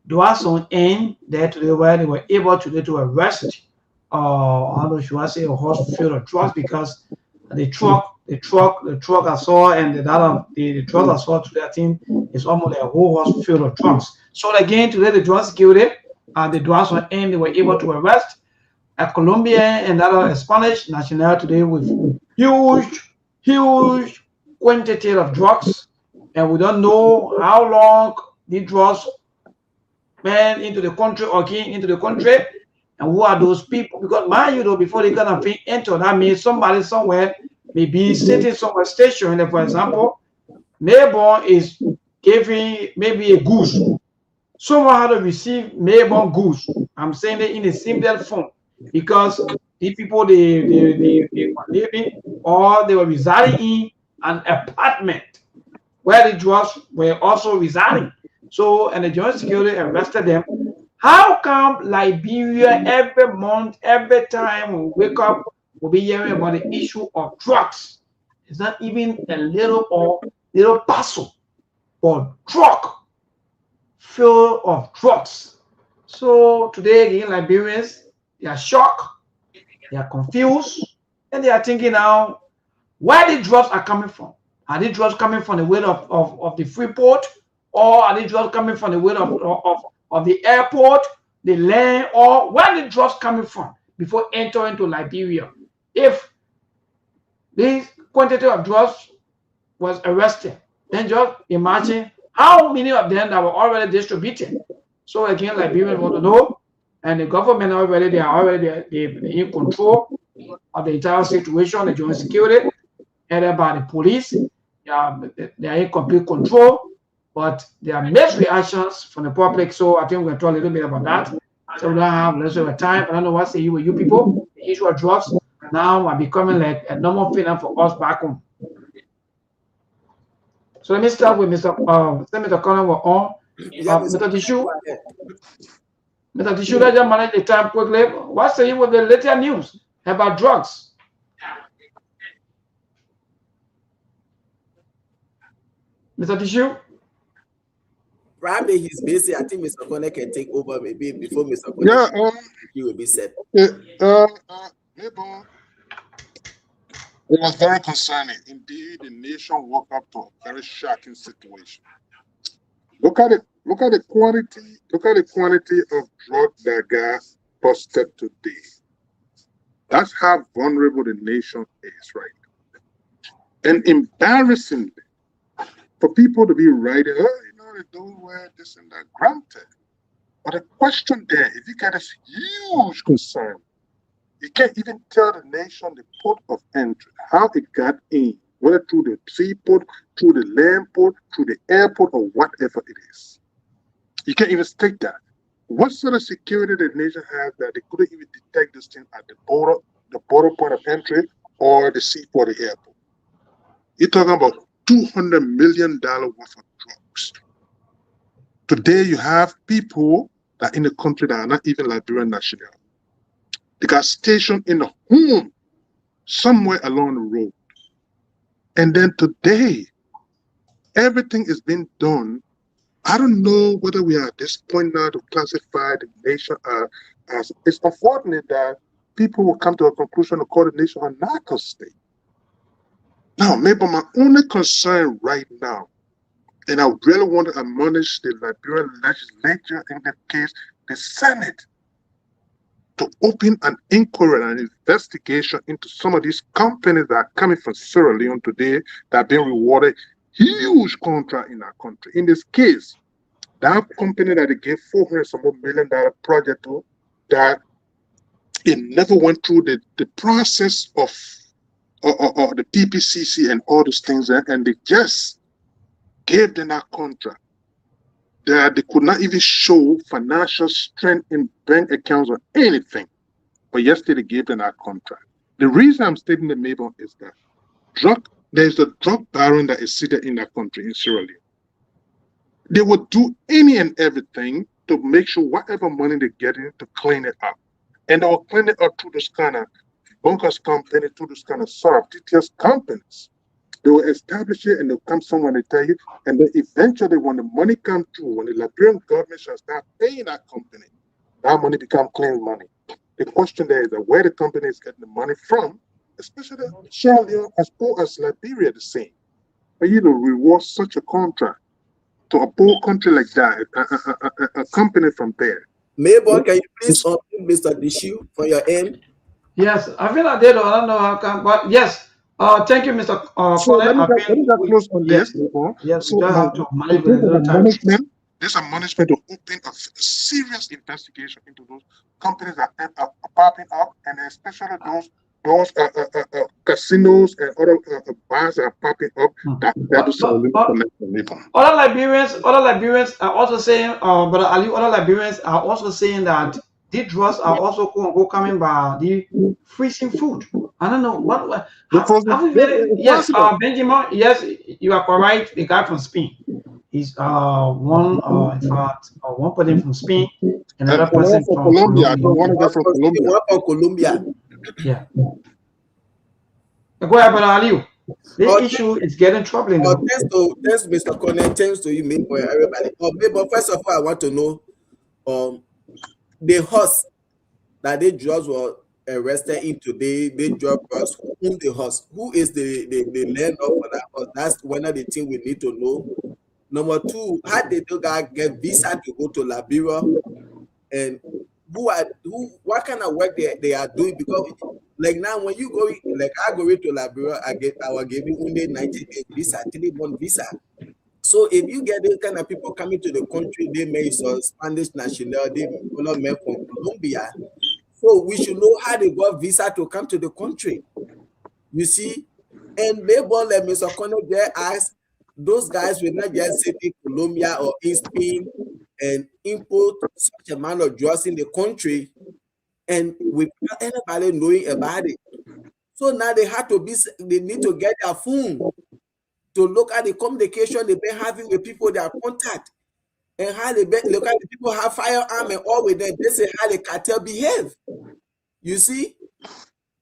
Doason end there today, where they were able to arrest. How much should I say a horse filled of drugs, because the truck I saw and the truck I saw today, I think it's almost a whole horse filled of drugs. So again, today the joint security and the Doason end, they were able to arrest a Colombian and other Spanish national today with huge quantity of drugs, and we don't know how long the drugs went into the country or came into the country, and who are those people. Because mind you, though, before they kind of enter, that means somebody somewhere may be sitting somewhere stationed. And for example, Melbourne is giving maybe a goose. Someone had to receive Melbourne goose. I'm saying it in a simple form, because the people they were living or they were residing in an apartment where the drugs were also residing. So, and the joint security arrested them. How come Liberia every month, every time we wake up, we'll be hearing about the issue of drugs? It's not even a little parcel or truck full of drugs. So today, again, Liberians, they are shocked, they are confused, and they are thinking now, where the drugs are coming from. Are the drugs coming from the way of the Freeport, or are the drugs coming from the way of the airport, the land, or where the drugs coming from before entering into Liberia? If this quantity of drugs was arrested, then just imagine how many of them that were already distributed. So again, Liberians want to know, and the government they are in control of the entire situation, the joint security, headed by the police, they are in complete control, but there are mixed reactions from the public. So I think we're going to talk a little bit about that. So we don't have less of a time. I don't know what say you with you people. The issue of drugs now are becoming like a normal thing for us back home. So let me start with Mr. Colin we're on. Mr. Tishu. Mr. Tishu, let's just manage the time quickly. What say you with the latest news about drugs? Mr. Tishu?
Probably he's busy. I think Mr. Kone can take over maybe before Mr. Kone he will be set.
It was very concerning. Indeed, the nation woke up to a very shocking situation. Look at the quantity of drugs that got busted today. That's how vulnerable the nation is right now. And embarrassingly, for people to be writing, they don't wear this and that, granted. But the question there, if you get this huge concern, you can't even tell the nation the port of entry, how it got in, whether through the seaport, through the land port, through the airport, or whatever it is. You can't even state that. What sort of security the nation has that they couldn't even detect this thing at the border point of entry, or the seaport, or the airport? You're talking about $200 million worth of drugs. Today, you have people that in the country that are not even Liberian national. They got stationed in a home somewhere along the road. And then today, everything is being done. I don't know whether we are at this point now to classify the nation as it's unfortunate that people will come to a conclusion to call the nation a narco state. Now, maybe my only concern right now, and I really want to admonish the Liberian legislature, in that case, the Senate, to open an inquiry and an investigation into some of these companies that are coming from Sierra Leone today that are being rewarded huge contract in our country. In this case, that company that they gave $400 million project to, that it never went through the process of the PPCC and all those things, and they just gave them that contract. That they could not even show financial strength in bank accounts or anything. But yesterday they gave them that contract. The reason I'm stating the Mabel is that there's a drug baron that is seated in that country, in Sierra Leone. They would do any and everything to make sure whatever money they get in to clean it up. And they will clean it up through this kind of bunkers company, through this kind of surreptitious companies. They will establish it and they'll come somewhere and tell you, and then eventually when the money comes through, when the Liberian government shall start paying that company, that money becomes clean money. The question there is that where the company is getting the money from, especially Sierra Leone as well as Liberia the same. For you to reward such a contract to a poor country like that, a company from there.
Mabel, can you please unmute Mr. Dishu for your end?
Yes, I feel like they don't know how come, but yes. Thank you, Mr.
So let me close on this.
Yes,
so,
have to management
there's a management to open a serious investigation into those companies that are popping up, and especially those casinos and other bars that are popping up.
Other Liberians are also saying, but other Liberians are also saying that these drugs are also coming by the freezing food. I don't know what. Yes, Benjamin. Yes, you are correct. The guy from Spain. He's one person from Spain, another person from Colombia.
From Colombia.
Yeah. Go ahead, Aliu. This issue is getting troubling.
Thanks to Mr. Connect. Thanks to you, Mabel, everybody. But first of all, I want to know, the horse that the drugs were arrested in today, they drug us. Whom the horse? Who is the landlord for that horse? That's one of the things we need to know. Number two, how did the guy get visa to go to Liberia? And what kind of work they are doing? Because like now when you go, like I go to Liberia, I will give you only 90 days visa, 3-month visa. So if you get those kind of people coming to the country, they may some Spanish national, they follow men from Colombia. So we should know how they got visa to come to the country. You see, And Mayborn, let Mr. Connor there ask, those guys will not just sit in Colombia or in Spain and import such a amount of drugs in the country and without anybody knowing about it. So now they need to get their phone to look at the communication they've been having with people, their contact, and how look at the people have firearm and all with them. This is how the cartel behave. You see,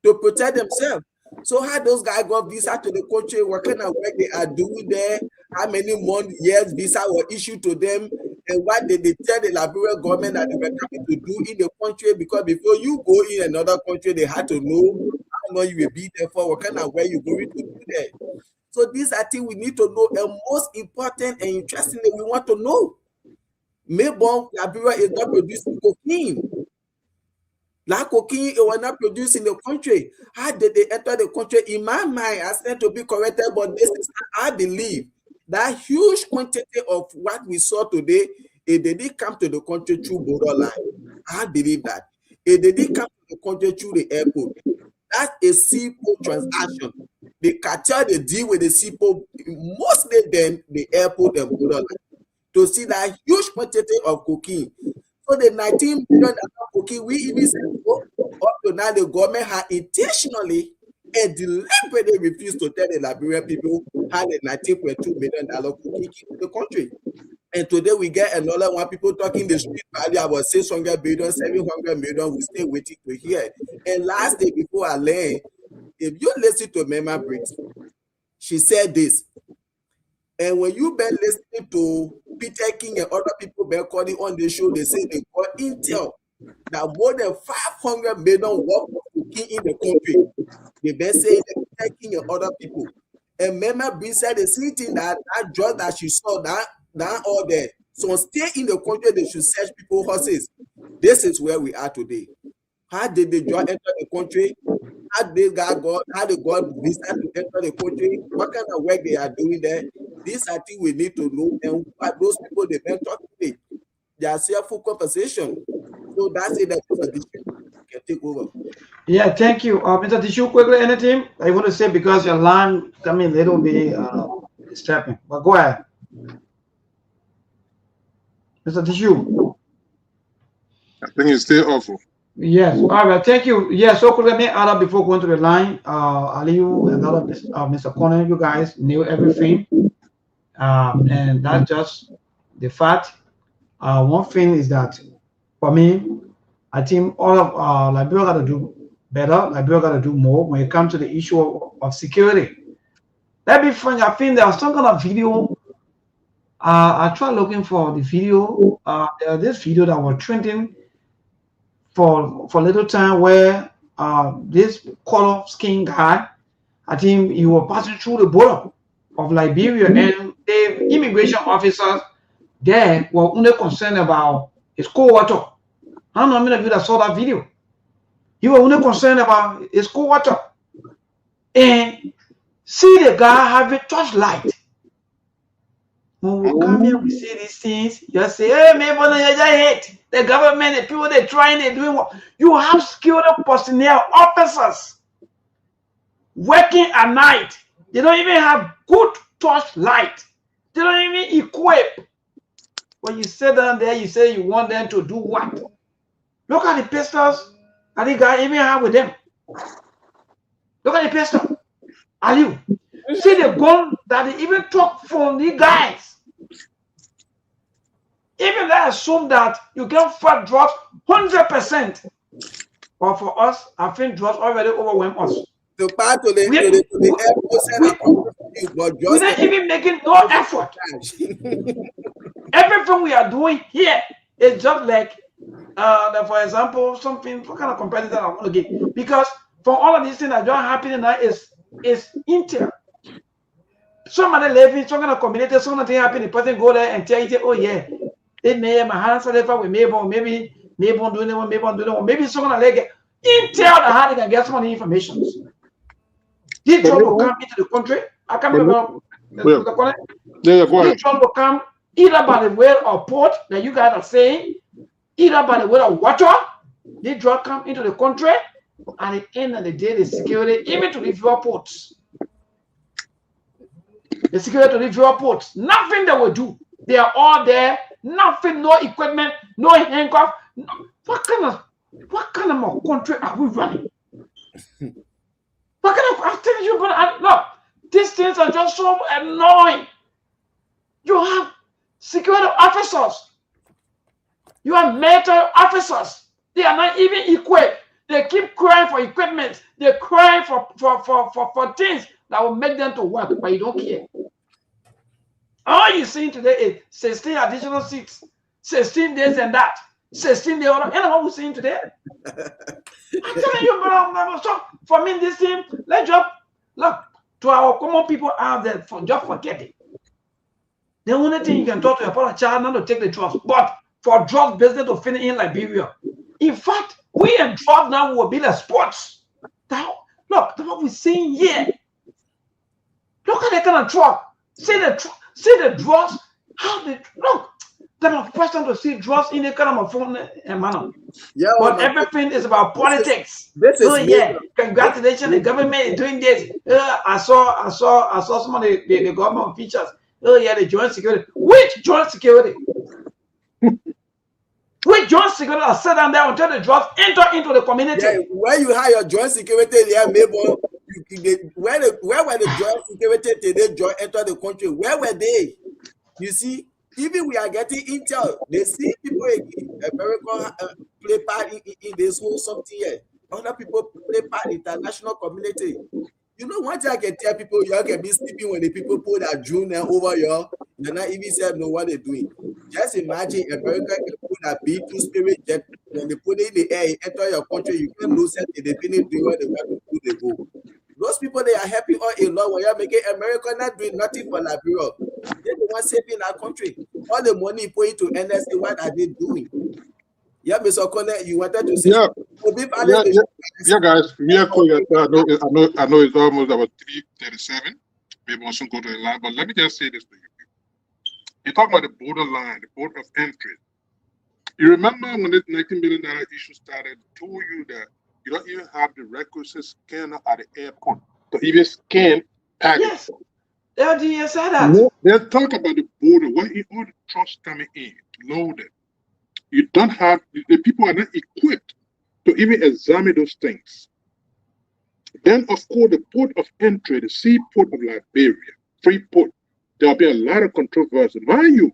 to protect themselves. So how those guys got visa to the country, what kind of work they are doing there, how many months, years visa were issued to them, and what did they tell the Liberian government that they were coming to do in the country? Because before you go in another country, they had to know how long you will be there for, what kind of work you're going to do there. So these are things we need to know, and most important and interestingly, we want to know. Mayborn, Liberia is not producing cocaine. Like cocaine, it was not produced in the country. How did they enter the country? In my mind, I stand to be corrected, but this is, I believe, that huge quantity of what we saw today, if they did come to the country through borderline, I believe that. If they did come to the country through the airport, that's a simple transaction. The cartel, they deal with the simple, mostly then the airport and borderline, to see that huge quantity of cocaine. So the 19 million cocaine, we even said up to now the government had intentionally and deliberately refused to tell the Liberian people how the $19.2 million cocaine came to the country. And today we get another one, people talking the street value about 600 billion, 700 million, we still waiting to hear. And last day before I learned, if you listen to Mema Briggs, she said this. And when you've been listening to Peter King and other people been calling on the show, they say they got intel that more than 500 million worth of cocaine in the country. They've been saying that Peter King and other people. And Mema Briggs said the same thing that drug that she saw, that all there. So stay in the country, they should search people's horses. This is where we are today. How did the drug enter the country? How they got visa to enter the country? What kind of work they are doing there? These are things we need to know. And what those people they've been talking to, they are full conversation. So that's it. That can take over.
Yeah, thank you, Mr. Tishu. Quickly, anything I want to say because your line coming a little bit disturbing. But go ahead, Mr. Tishu.
I think it's still awful.
Yes. All right. Thank you. Yes. So let me add up before going to the line. Aliu and other Mr. Connor, you guys knew everything, and that's just the fact. One thing is that for me, I think all of Liberia got to do better. Liberia got to do more when it comes to the issue of security. Let me find. I think there was some kind of video. I tried looking for the video. This video that was trending for a little time where this color skin guy, I think he was passing through the border of Liberia, and the immigration officers there were only concerned about his co-water. I don't know how many of you that saw that video. He was only concerned about his co-water. And see the guy have a torchlight. When we come here, we see these things. You say, hey, man, the government, the people, they're trying, they're doing what? You have skilled personnel, officers, working at night. They don't even have good torchlight. They don't even equip. When you sit down there, you say you want them to do what? Look at the pistols that the guy even have with them. Look at the pistol. Aliu. See the gun that they even took from the guys. Even let's assume that you get fat drugs 100%. But for us, I think drugs already overwhelm us.
The part of we're
not even making no effort. Everything we are doing here is just like, for example, what kind of comparison I want to give? Because for all of these things that are happening now is intel. Somebody living, some kind of community, something happening, the person go there and tell you, oh yeah, they may my hands are left with maybe doing it, maybe someone like it. Intel that how they can get some of the information. This drug will come into the country. I can't remember this drug will come either by the way of port that you guys are saying, either by the way of water. This drug come into the country, and at the end of the day, the security, even to the ports. the security to the draw ports. Nothing they will do. They are all there. Nothing, no equipment, no handcuff. No. What kind of country are we running? What kind of? I'm telling you, but look, these things are just so annoying. You have security officers. You have military officers. They are not even equipped. They keep crying for equipment. They cry for things that will make them to work, but you don't care. All you're seeing today is 16 additional seats, 16 days and that, 16 days. You know what we're seeing today? I'm telling you, bro. So for me, this thing, let's just look to our common people out there. Just forget it. The only thing you can talk to your child not to take the drugs, but for drug business to finish in Liberia. In fact, we and drugs now will be the sports. Now, look, that's what we're seeing here. Look at that kind of drug. See the drugs. How they look. Kind of person to see drugs in a kind of phone and manner. Yeah, but everything is about politics. Yeah, congratulations, the government is doing this. I saw some of the government features. Oh yeah, the joint security. Which joint security? Which joint security are set down there until the drugs enter into the community?
Yeah, where you have your joint security, yeah, maybe where were the joint security till they enter the country? Where were they? You see, even we are getting intel. They see people in America play part in this whole something here. Other people play part in the international community. You know, one thing I can tell people, you can be sleeping when the people put that drone over you, and not even say know what they're doing. Just imagine America can put a B-2 spirit jet, when they put it in the air, enter your country, you can lose it, they didn't do what they want to do, they go. Those people, they are helping all a lot when you're making America not doing nothing for Liberia. They're the ones saving our country. All the money put into NSA, what are they doing? Yeah, Mr. Connor, you wanted to say
yeah, guys. We are calling it. I know it's almost about 3:37. Maybe we'll soon go to the line, but let me just say this to you. You talk about the borderline, the port of entry. You remember when this $19 billion issue started, told you that you don't even have the requisite scanner at the airport to even scan packages.
Yes, LDA said that.
They talk about the border, where all the trucks coming in, loaded. You don't have, the people are not equipped to even examine those things. Then, of course, the port of entry, the seaport of Liberia, Freeport, there will be a lot of controversy. Mind you,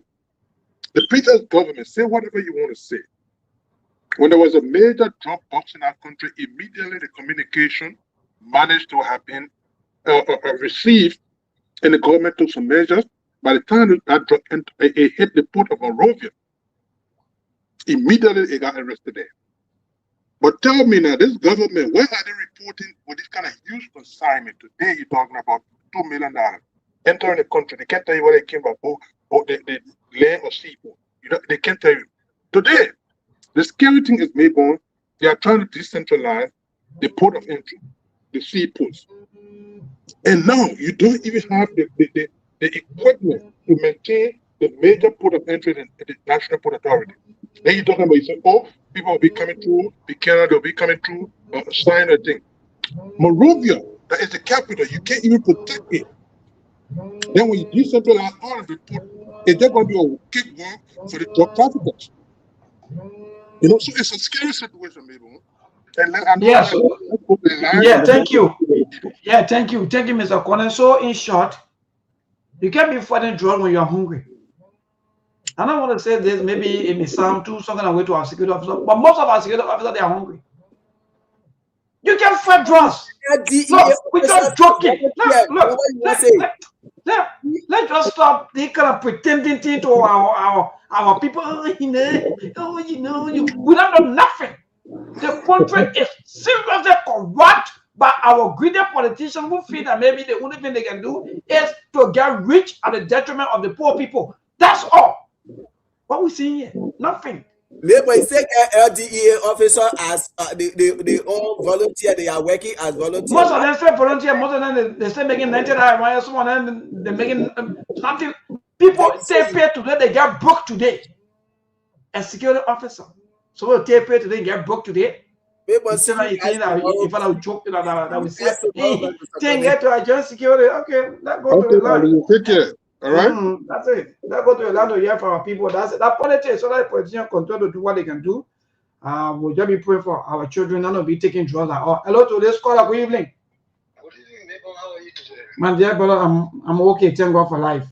the previous government, say whatever you want to say. When there was a major drug box in our country, immediately the communication managed to have been received, and the government took some measures. By the time that drug it hit the port of Monrovia, immediately it got arrested there. But tell me now, this government, where are they reporting with this kind of huge consignment? Today you're talking about $2 million entering the country. They can't tell you where they came from, or the land or seaport. You know, they can't tell you. Today, the scary thing is Mayborn, they are trying to decentralize the port of entry, the seaports. And now you don't even have the equipment to maintain the major port of entry in the National Port Authority. Then you're talking about, you say, oh, people will be coming through, the Canada will be coming through, sign a thing. Monrovia, that is the capital, you can't even protect it. Then when you decentralize all of the port, it's just going to be a kickback for the drug traffickers. You know, so it's a scary situation, maybe. And I know
thank you. Yeah, thank you. Thank you, Mr. Conan. So, in short, you can't be fighting drugs when you're hungry. I don't want to say this, maybe it may sound too something away to our security officers, but most of our security officers, they are hungry. You can fight drugs. Look, we're just joking. Let's just stop the kind of pretending thing to our people. We don't know nothing. The country is seriously corrupt by our greedy politicians who feel that maybe the only thing they can do is to get rich at the detriment of the poor people. That's all. What we see here, nothing.
They say LDEA officer as they all volunteer. They are working as volunteers.
Most of them say volunteer. Most of them they say making $90. Some of them they're making something. People take pay today. They get broke today. A security officer. So we'll take pay today. Get broke today. If I joke that we say, thing get to adjust security. Okay, that go to the line.
Take care. All right.
That's it. That go to the line to hear from our people. That's it. That politics, so that politicians control to do what they can do. We'll just be praying for our children. None of be taking drugs at all. Hello to this caller. Good evening.
Good evening, neighbor. How are you today?
Man, dear brother, I'm okay. Thank God for life.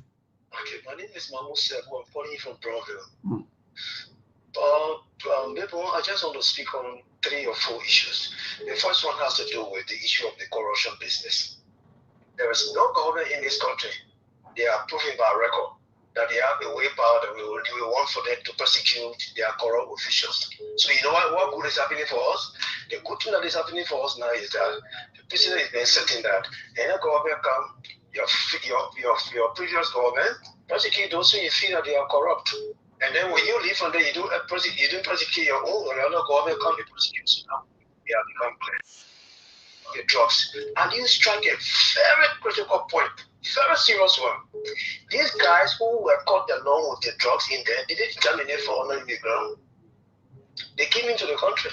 Okay, my name is Mahmoud Sebo. I'm calling you from Brownsville. Neighbor, I just want to speak on 3 or 4 issues. The first one has to do with the issue of the corruption business. There is no government in this country. They are proving by record that they have a way power that we want for them to prosecute their corrupt officials. So you know what good is happening for us? The good thing that is happening for us now is that the president is being certain that any government come, your previous government, prosecute those who you feel that they are corrupt. And then when you leave from there, you don't prosecute your own, or another government come to prosecute. So now they have become clear. The drugs. And you strike a very critical point, very serious one. These guys who were caught along with the drugs in there, they didn't terminate for honor in the ground. They came into the country.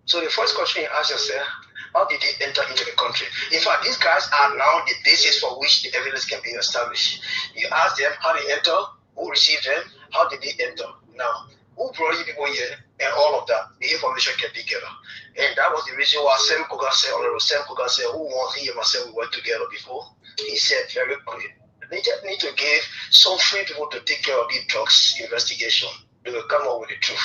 So the first question you ask yourself, how did they enter into the country? In fact, these guys are now the basis for which the evidence can be established. You ask them how they enter, who received them, how did they enter? Now, who brought you people here, and all of that, the information can be gathered. And that was the reason why Sam Kogan said, who was he and myself, we worked together before. He said very clear, they just need to give some free people to take care of the drugs investigation. They will come up with the truth.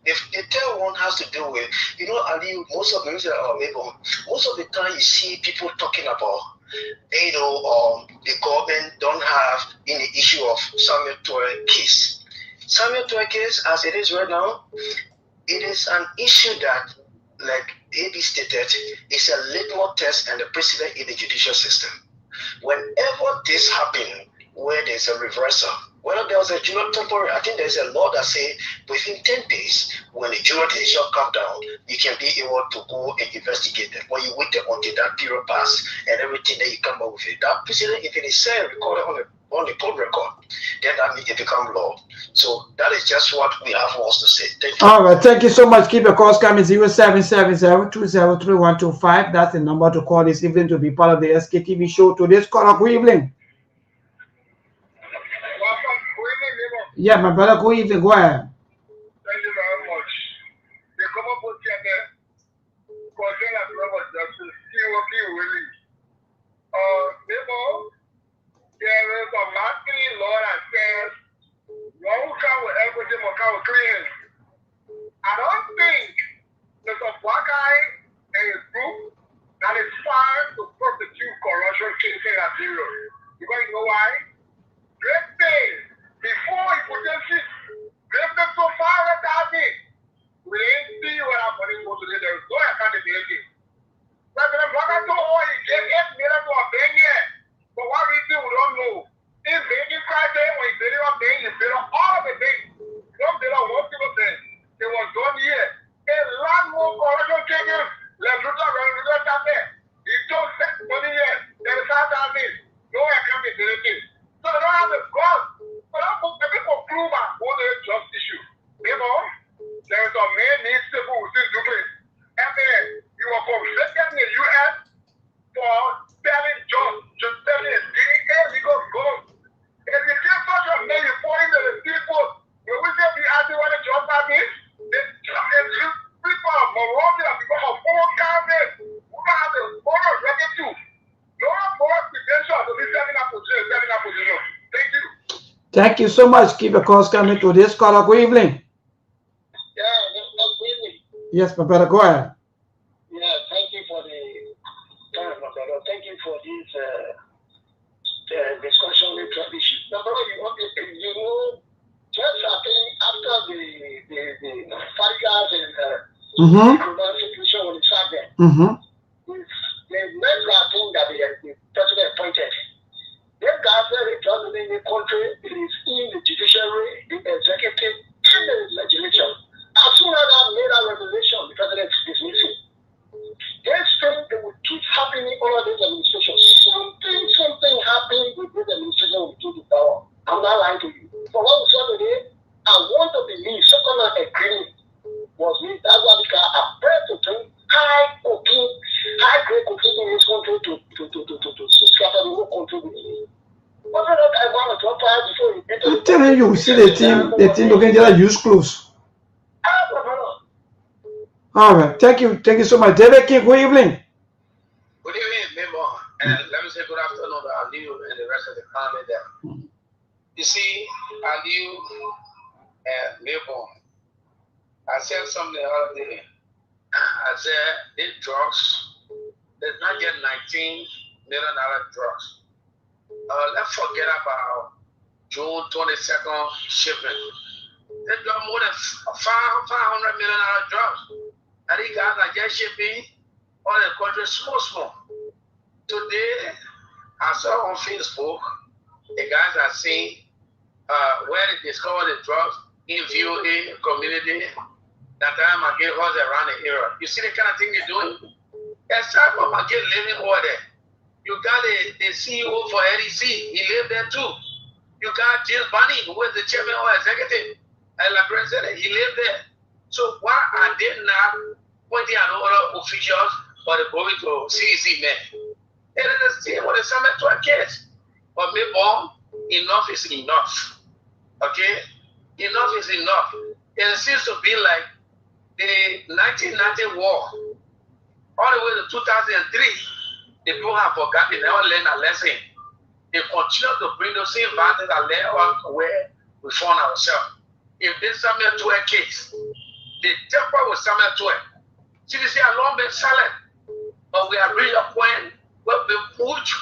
The third one has to do with, Ali, most of the time you see people talking about, the government don't have in the issue of Samuel Toy case. Samuel Toy case, as it is right now, it is an issue that, like AB stated, is a litmus test and a precedent in the judicial system. Whenever this happens, where there's a reversal, whether there was a junior temporary, I think there's a law that says within 10 days, when the junior decision comes down, you can be able to go and investigate them. When you wait until that period passes and everything that you come up with it, that precedent, if it is said recorded on the court record, then that means it becomes law. So that is just what we have for us to say. Thank you.
All right, thank you so much. Keep your calls coming 0770-203125. That's the number to call this evening to be part of the SKTV show. Today's caller, good evening. Yeah, my brother, good evening. Go ahead.
Thank you very much. The common book here, concern as well as justice, there is a masculine law that says, one who come with everything will come with clean. I don't think there's a black guy and his group that is fine to prosecute corruption cases in Nigeria. Because you know why? Great thing. Before he put them shit, great thing so far without it. We didn't see where our money goes today. There is no accountability. President Blacker told all he gave $8 million to a bank here. For what reason, we don't know. In banking crisis, when he built up bank, he built up all of the banks. Don't build up one single thing. It was done here. A lot more corruption cases. Let's look at there. He took money here. There is no accountability. So they don't have the guts. But the people prove that all the just issue. There is a man needs civil within Dublin. And then you are convicted in the U.S. for selling just selling illegal guns. And the case such a man you fall into the people, when we say we have to want to jump at this, people are morally because of four counties. We don't have the moral ready to. No moral credential to be selling a position. Thank you.
Thank you so much. Keep your calls coming to this caller. Good evening.
Yeah, good evening.
Yes, my brother, go ahead.
Yeah, thank you for the time, my brother. Thank you for this discussion with tradition. My brother, just I think after the Farigas and the situation when it started, the next thing that the president appointed. Them guys are in the country, it is in the judiciary, the executive, and the legislature. As soon as I made a revelation, the president is dismissing. This thing that will keep happening under this administration. Something happened with this administration will keep the power. I'm not lying to you. For what we saw today, I want to believe second agreement was with that one because I pray to him, how
people in this country to scatter the whole country with it. What's that I want to apply before you enter
I'm telling you, see the team looking just use clothes. All right, thank you so much. David King, good evening.
Good evening, Memo. And let me say good afternoon to Aliu and the rest of the family there. You see, Aliu and Memo, I said something the other day. I said, these drugs, there's not yet $19 million drugs. Let's forget about June 22nd shipment. They got more than $500 million drugs. And these guys are just shipping all the country small. Today, I saw on Facebook, the guys are saying where they discover the drugs in VOA community. That time I get horses around the area. You see the kind of thing they're doing? Aside from I get living over there. You got the CEO for LEC, he lived there too. You got James Bunny, who was the chairman or executive, and like president, he lived there. So why are they not pointing at other officials for the going to CDC man? It is the same with the summit to our kids. But maybe enough is enough. Okay? Enough is enough. It seems to be like the 1990 war, all the way to 2003, the people have forgotten, they never learned a lesson. They continue to bring those same values that led us to where we found ourselves. If this Samuel 12 case, the temper with Samuel 12, CDC has long been silent, but we have reached a point where we pushed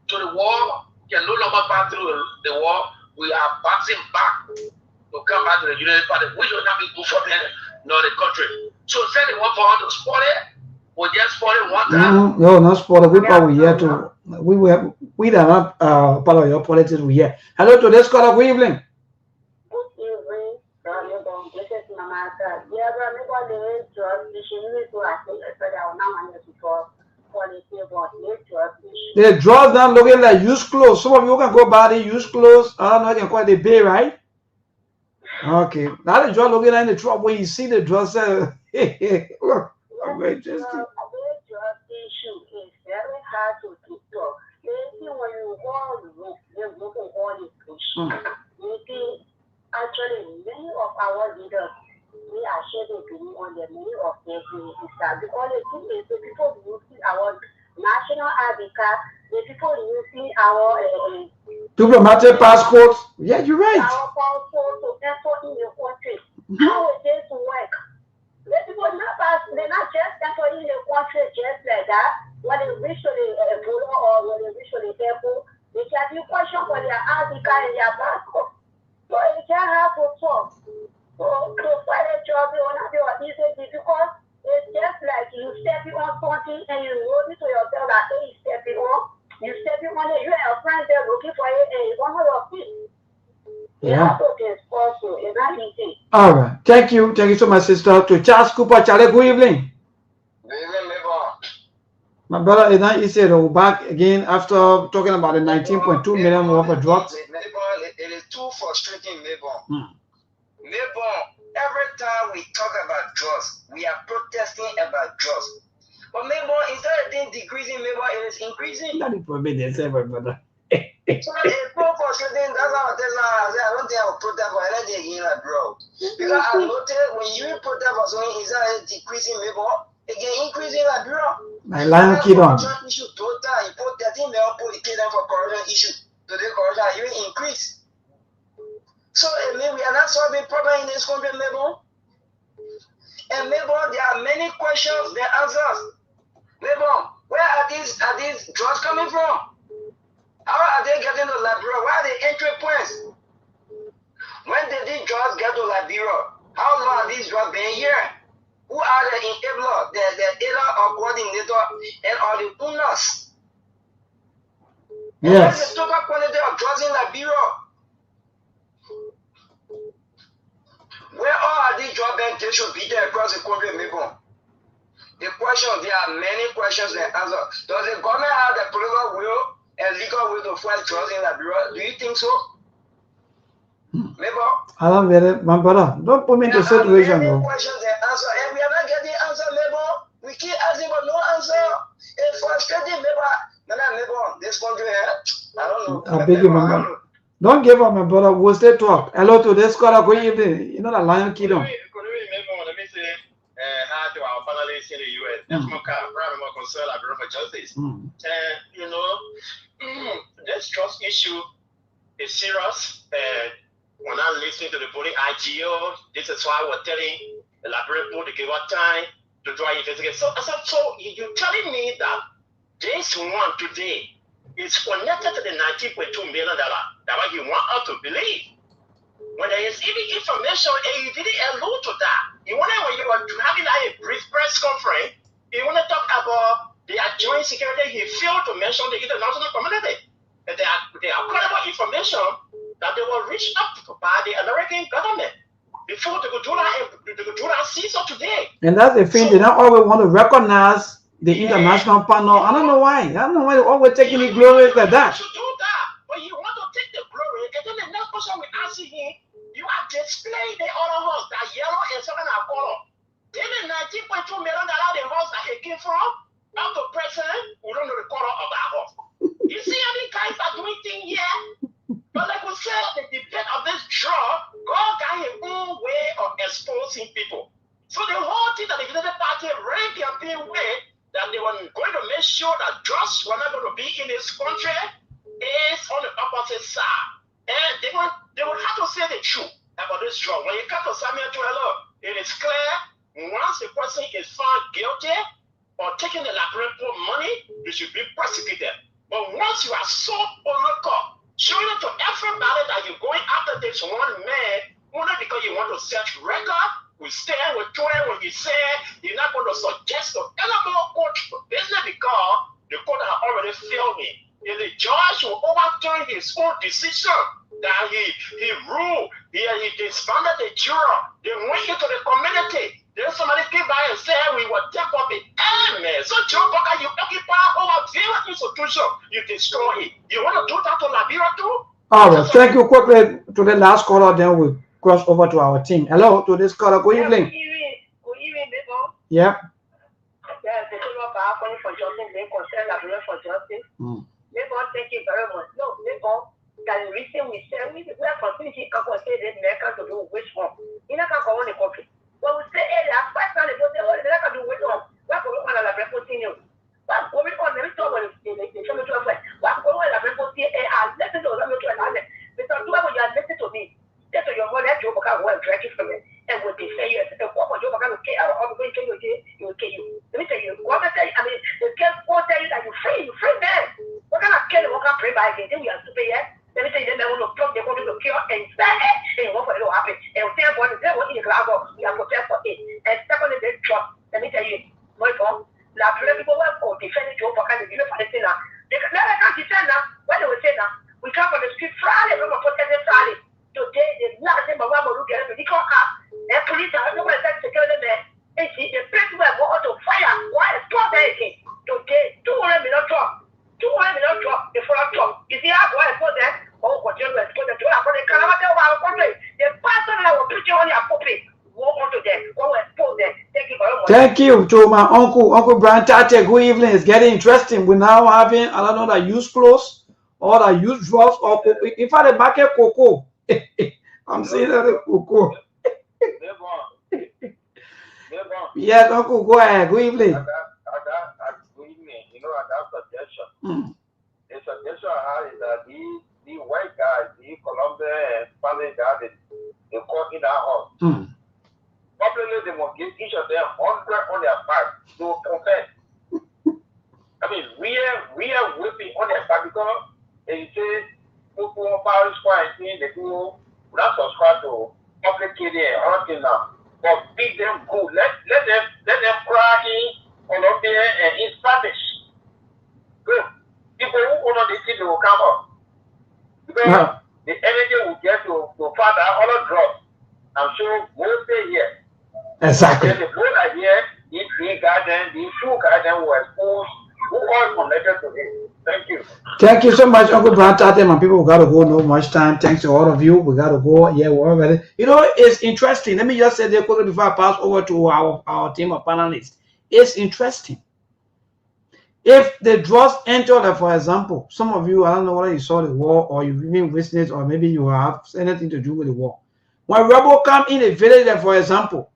to the wall, can no longer pass through the wall. We are bouncing back to come back to the United Party, which will not be good for them, nor the country. So say they want for all to spoil it, we just spoil it one time.
No, not spoil it. We probably here to we are not part of your politics. We here. Hello to this caller. Good evening.
Good evening. This is Mama. Yeah, but I'm going to
the drugs now looking like used clothes. Some of you can go buy the used clothes. I don't know, you can call it the bay, right? Okay. Now the drug looking like in the truck when you see the drugs. Look, I'm very interested.
The drug issue is very hard to keep up. Maybe when you go look at all these issues, maybe actually many of our leaders, we are shedding blame on the many of their because the thing is the people using our national ID card, the people using our
diplomatic passports. Yeah, you're right.
Our passport to enter in the country. How is this work? The people they're not just entering the country just like that. When they reach to the border or when they reach to the airport, they can be questioned for their ID card and their passport. So they can't have to talk. So to find a job, it will not be easy because it's just like you stepping on something and you know to yourself that hey, stepping on. You stepping on it, you and your friends there looking for it and you want your feet.
Yeah.
It's possible. It's not easy.
All right. Thank you so much, sister. To Charles Cooper. Charlie, good evening.
Good evening, Memo.
My brother, it's not easy to back again after talking about the 19.2 million worth of drugs.
It is too frustrating, Mabon. Every time we talk about drugs, we are protesting about drugs. But Mabon, instead of things decreasing, Mabon, it is increasing.
Not permit themselves, brother.
So it's so frustrating. That's how I don't think I will protest for anything again, bro. Because I noticed when you protest for something, instead of decreasing, Mabon, again increasing, bro.
My lion kid on.
Issue total, you put 13 million for corruption issue. Today, corruption even increase. So, we are not solving problem in this country, Mabon. And Mabon, there are many questions, the answers. Mabon, where are these drugs coming from? How are they getting to Liberia? Where are the entry points? When did these drugs get to Liberia? How long are these drugs been here? Who are the enablers, the dealer or coordinator, and all the owners?
Yes.
What's the total quantity of drugs in Liberia? Where all are these drug banks? They should be there across the country, Mabon. The question, there are many questions and answers. Does the government have the political will and legal will to fight drugs in Liberia? Do you think so? Mabon?
I don't get it, my brother. Don't put me in the situation,
many
though.
questions and answers, and we are not getting answers, Mabon. We keep asking but no answer. It's frustrating, neighbor, this country here. I don't know.
I beg you, my brother. Don't give up, my brother. We'll still talk. Hello to this caller. Good evening. You know that Lion Kingdom.
Could we remember, let me say, how to our panelists in the US, that's more concerned about for justice. You know, this trust issue is serious. When I listen to the police IGO, this is why we're telling the library to give us time to try investigate. So you're telling me that this one today is connected to the $19.2 million that what you want us to believe. When there is even information, and you didn't allude to that. You want when you were having a brief press conference, you want to talk about the joint security, he failed to mention the international community. And they are credible information that they were reached up by the American government before they could do that season today.
And that's the thing, they don't always want to recognize the international panel. I don't know why. I don't know why they're always taking the glory like that.
You do that, but you want to take the glory, and then the next person will ask him, you are displaying the other horse, that yellow and something that color. Then the $19.2 million, the horse that he came from, up to present, we don't know the color of that horse. You see how many guys are doing things here? But like we said, the debate of this draw, God got his own way of exposing people. So the whole thing that the United Party ran campaign with, that they were going to make sure that drugs were not going to be in this country, is on the opposite side. And they will have to say the truth about this drug. When you come to Samuel 12, it is clear, once the person is found guilty or taking the laboratory money, you should be prosecuted. But once you are so overcome, showing it to everybody that you're going after this one man, only because you want to set record, we stand with Troy when you say you're not going to suggest to any more court for business because the court has already failed me. If the judge will overturn his own decision that he ruled, he disbanded the juror, they went into the community. Then somebody came by and said we were take up it. Amen. So Joe Booker, you occupy over various institutions, you destroy it. You want to do that to Liberia too?
All right, thank you. Quickly to the last caller, then we'll cross over to our team. Hello to this caller. Good evening.
Good evening, Bebo.
Yeah.
Yes, the people of our calling for justice, they concern Liberia for justice. Bebo, thank you very much. No, Bebo, that the reason we say we are continuing to say this America to do which one. You know, can't go on the country. When we say, hey, that's quite funny, but they can do which one. What going on at the continue? What going on? Let me talk about the show me to a friend. What going on at the continue? And listen to them to another. Because whoever you are listening to me, that's your mother, Joe Baka, will drag you from it. And would they say, yes, and what Joe Baka will care, or going to kill you, he will kill you. Let me tell you, what I tell you, I mean, the girls will tell you that you're free, man. What kind of kill you, what kind of pray by again? Then we are super, yes. Let me tell you, then they want to talk, they want to cure and say, and what for it will happen. And we tell God, they want in the cloud, we are protect for it. And secondly, they trust. Let me tell you, my God, now, people will defend Joe Baka, you know, for the sinner. They can't defend now. What they will say now? We come from the street Friday, we will protect them Friday. Today, the last thing my mom will look at it, they call up. And police are no one that security man. And see, the people were going to fire. Why is God anything? Today, 200 million drop. 200 million drop before I drop. You see how I put that? Oh, what you will put the two up on the Canada of our country. The person that will put you on your puppy. Walk onto them. Go and expose them. Thank you very much.
Thank you to my Uncle Brian Tate. Good evening. It's getting interesting. We're now having, I don't know, that use clothes or that use drugs or in fact, the market cocoa. I'm saying that cocoa. Yes, Uncle, go ahead. Good evening.
Good evening. You know, I got a suggestion. The suggestion I have is that the white guys, the Colombian and Spanish guys, they caught in our house. Probably they will give each of them 100 on their back to confess. I mean, we are whipping on their back because they say people who Paris quarantine, they do not subscribe to public KDA or anything now. But beat them good. Let them cry in Colombia and in Spanish. Good. People who own the city will come up. Because the energy will get to father all the drugs. I'm sure we'll stay here.
Exactly.
The people are here, these three gardens, these two gardens were exposed, who all connected to it. Thank you.
Thank you so much, Uncle Brian Tate. My people, we got to go. No much time. Thanks to all of you. We got to go. Yeah, we're all ready. You know, it's interesting. Let me just say there quickly before I pass over to our team of panelists. It's interesting. If the drugs enter there, for example, some of you, I don't know whether you saw the war or you've even witnessed, or maybe you have anything to do with the war. When rebel come in a village there, for example,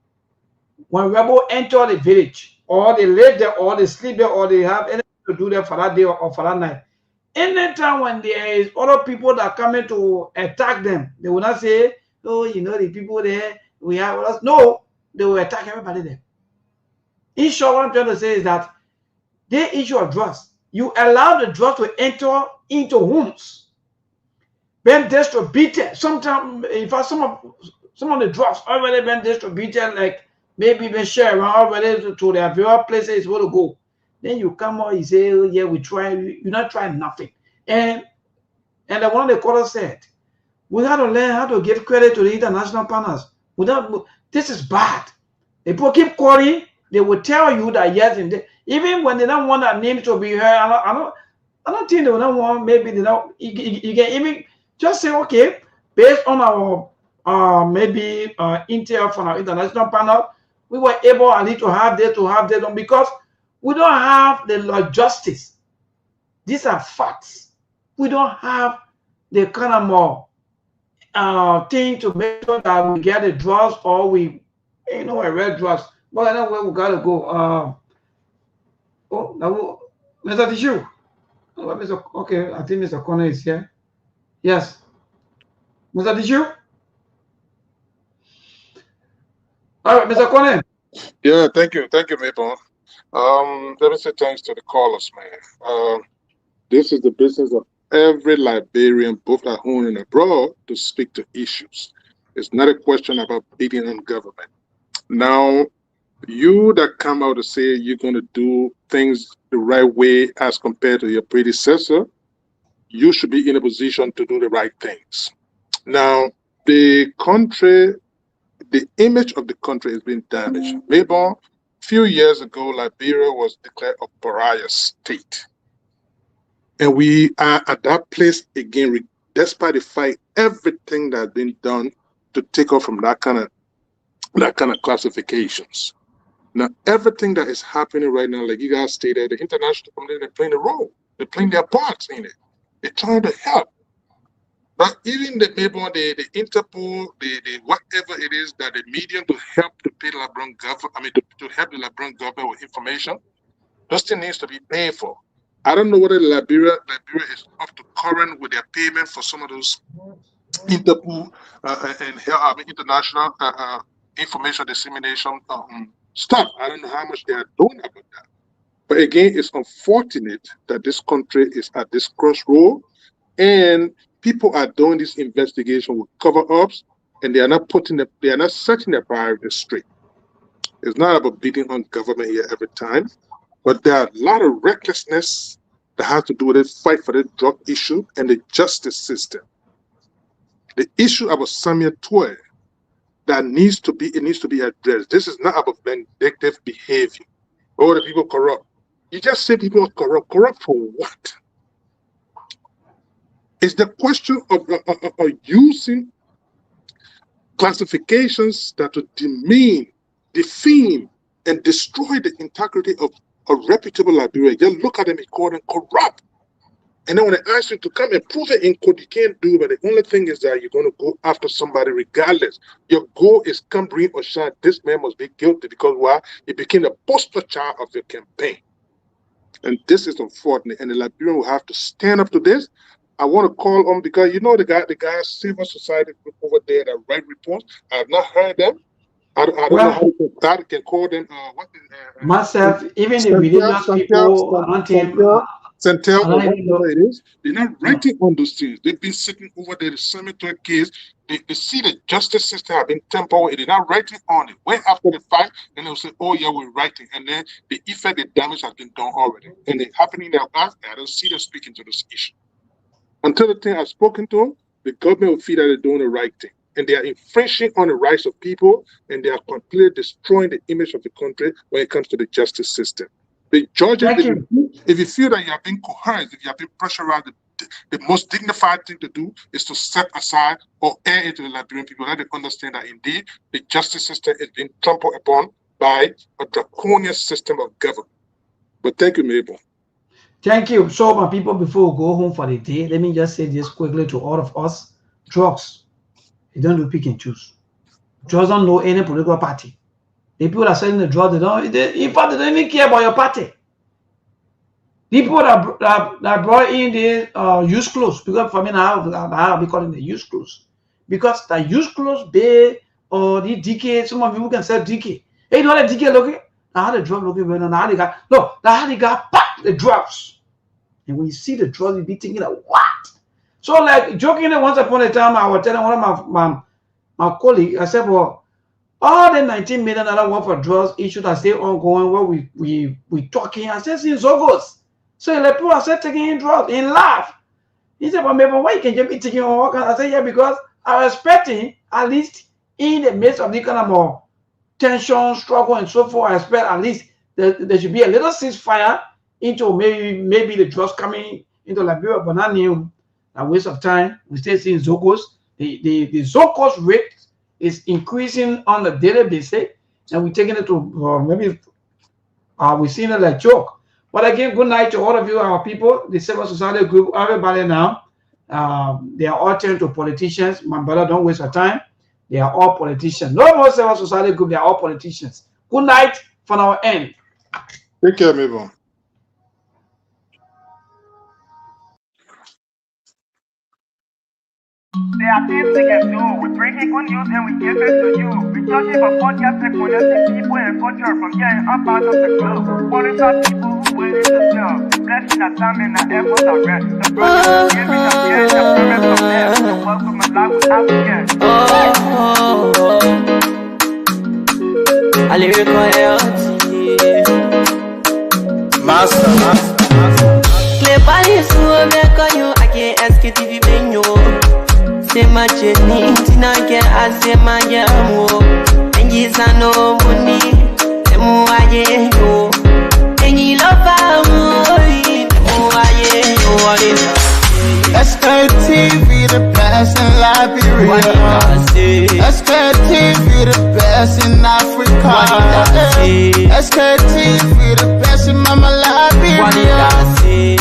when rebel enter the village, or they live there, or they sleep there, or they have anything to do there for that day or for that night, anytime when there is other people that come in to attack them, they will not say, oh, you know, the people there, we have us. No, they will attack everybody there. In short, what I'm trying to say is that they issue of drugs. You allow the drugs to enter into homes. Been distributed. Sometimes, in fact, some of the drugs already been distributed, like maybe been shared around already to their various places where to go. Then you come out, you say, oh, yeah, we try. You're not trying nothing. And the one of the quarter said, we have to learn how to give credit to the international partners. This is bad. If people keep calling, they will tell you that yes, even when they don't want their names to be heard, I don't think they don't want. Maybe they don't. You can even just say, okay, based on our maybe intel from our international panel, we were able at least to have that because we don't have the law justice. These are facts. We don't have the kind of more thing to make sure that we get the drugs or we, you know, red drugs. But I know where we gotta go. Now, Mr. Tissue. Okay, I think Mr. Connor is here. Yes. Mr. Tissue? All right, Mr. Connor.
Yeah, thank you, Maple. Let me say thanks to the callers, man. This is the business of every Liberian, both at home and abroad, to speak to issues. It's not a question about beating on government. Now, you that come out to say you're going to do things the right way as compared to your predecessor, you should be in a position to do the right things. Now, the country, the image of the country has been damaged. Maybe a few years ago, Liberia was declared a pariah state. And we are at that place again, despite the fight, everything that's been done to take off from that kind of classifications. Now, everything that is happening right now, like you guys stated, the international community, they're playing a role. They're playing their parts in it. They're trying to help. But even the Interpol, the whatever it is that the medium to help to pay the Liberian government, to help the Liberian government with information, those things needs to be paid for. I don't know whether Liberia is up to current with their payment for some of those Interpol and international information dissemination stuff. I don't know how much they are doing about that. But again, it's unfortunate that this country is at this crossroad, and people are doing this investigation with cover-ups, and they are not setting their priorities straight. It's not about beating on government here every time, but there are a lot of recklessness that has to do with the fight for the drug issue and the justice system. The issue about Samuel Toy that needs to be addressed. This is not about vindictive behavior. Oh, the people corrupt. You just say people are corrupt. Corrupt for what? It's the question of using classifications that would demean, defame, and destroy the integrity of a reputable Liberia. Just look at them and call them corrupt. And then when they ask you to come and prove it in court, you can't do it. But the only thing is that you're going to go after somebody regardless. Your goal is come bring or shine. This man must be guilty because why? It became a poster child of your campaign. And this is unfortunate. And the Liberian will have to stand up to this. I want to call on, because you know the guy civil society group over there that write reports. I have not heard them. I don't know how you can call them.
Myself, even the religious people,
Centel or whatever it is, they're not writing on those things. They've been sitting over there, the cemetery case. They see the justice system have been tempered. They're not writing on it. Way after the fact, then they'll say, oh yeah, we're writing. And then the effect, the damage has been done already. And it's happening now. I don't see them speaking to this issue. Until the thing I've spoken to them, the government will feel that they're doing the right thing. And they are infringing on the rights of people, and they are completely destroying the image of the country when it comes to the justice system. The judges, if you feel that you are being coerced, if you are being pressurized, the most dignified thing to do is to step aside or air into the Liberian people. Let them understand that indeed the justice system is being trampled upon by a draconian system of government. But thank you, Mabel.
Thank you. So, my people, before we go home for the day, let me just say this quickly to all of us. Drugs, you don't do pick and choose. Drugs don't know any political party. The people that are selling the drugs, in fact, they don't even care about your party. People that brought in the used clothes, because for me now, I'll be calling the used clothes. Because the used clothes, bay or the DK, some of you can sell DK. Hey, you know what the DK looking? Now the drug looking well, now they got packed the drugs. And when you see the drugs, you be thinking like, what? So like jokingly, once upon a time, I was telling one of my colleagues, I said, well, all the $19 million worth of drugs issues that stay ongoing, where we talking, I said, since August. So like people are still taking in drugs in laugh. He said, but maybe why you can just be taking on work? I said, yeah, because I was expecting, at least in the midst of the kind of more tension, struggle, and so forth, I expect at least there should be a little ceasefire into maybe the drugs coming into Liberia, but not new. A waste of time. We still seeing Zocos. The Zocos rate is increasing on a daily basis, and we're taking it to maybe we're seeing it like joke. But again, good night to all of you, our people, the civil society group, everybody now. They are all turned to politicians. My brother, don't waste your time. They are all politicians. No more civil society group, they are all politicians. Good night from our end.
Take care, Mabel.
There are things we can do. We bring in good news and we give it to you. We searching for podcast and connecting people and culture from here and up out of the globe. Qualified people who willing to sell. Blessing that time and that effort are rest. The brothers giving us here and the promise of them. The work with my life without fear.
I lyrical health.
Master.
Play body so make you I can't Sktv menu. Say my journey, tina get I say my jamo. And yes I know money. The more I get you. And you love me. The more I get you.
Sktv, the best in Liberia. Sktv, the best in Africa. Sktv, the best in Mama Liberia.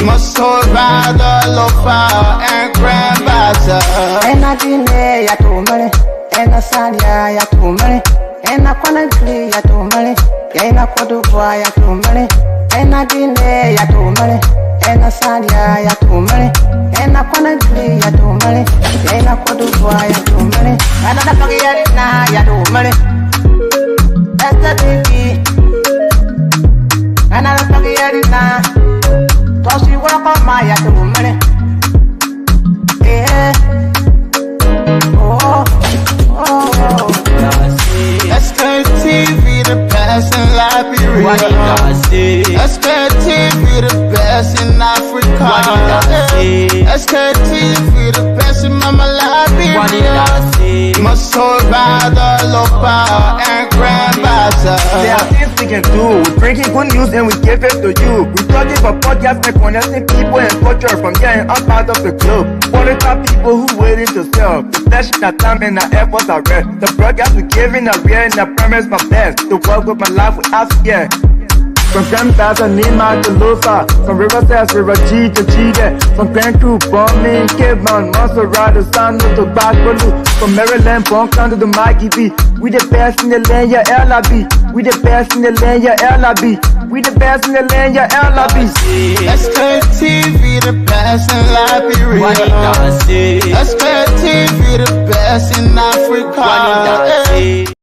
Must hold by the lofa and grandbaza.
And I delay ya to money, and I salia ya to money, and I wanna play ya to money, and I could do ya to money, and I delay ya to money, and I salia ya to money, and I wanna play ya to money, and I could do ya to money, and I don't get it now ya to money. That's the TV, and I don't get it now. Cause you wanna call my ya to money. Yeah.
Sktv, the best in Liberia. Sktv, the best in Africa. Sktv, the best in Mama Liberia. Must hold by the lofa and grandbaza.
There are things we can do. We bring in good news and we give it to you. We searching for podcast and connecting people and culture from here and up out of the globe. Qualified people who willing to sell. The flesh, that time and the efforts are rest. The broadcast we giving are real and the promise my best. To work with my life without fear. From Grandfather Nima to Lufa, from Riverside, River G to Chile, from Grand Crew, Bombing, Kidman, Montserrat, San to Bacalu, from Maryland, Bonkan to the Mikey B. We the best in the land, yeah, LIB. We the best in the land, yeah, LIB. We the best in the land, yeah, LIB.
Sktv, the best in Liberia. Sktv, the best in Africa.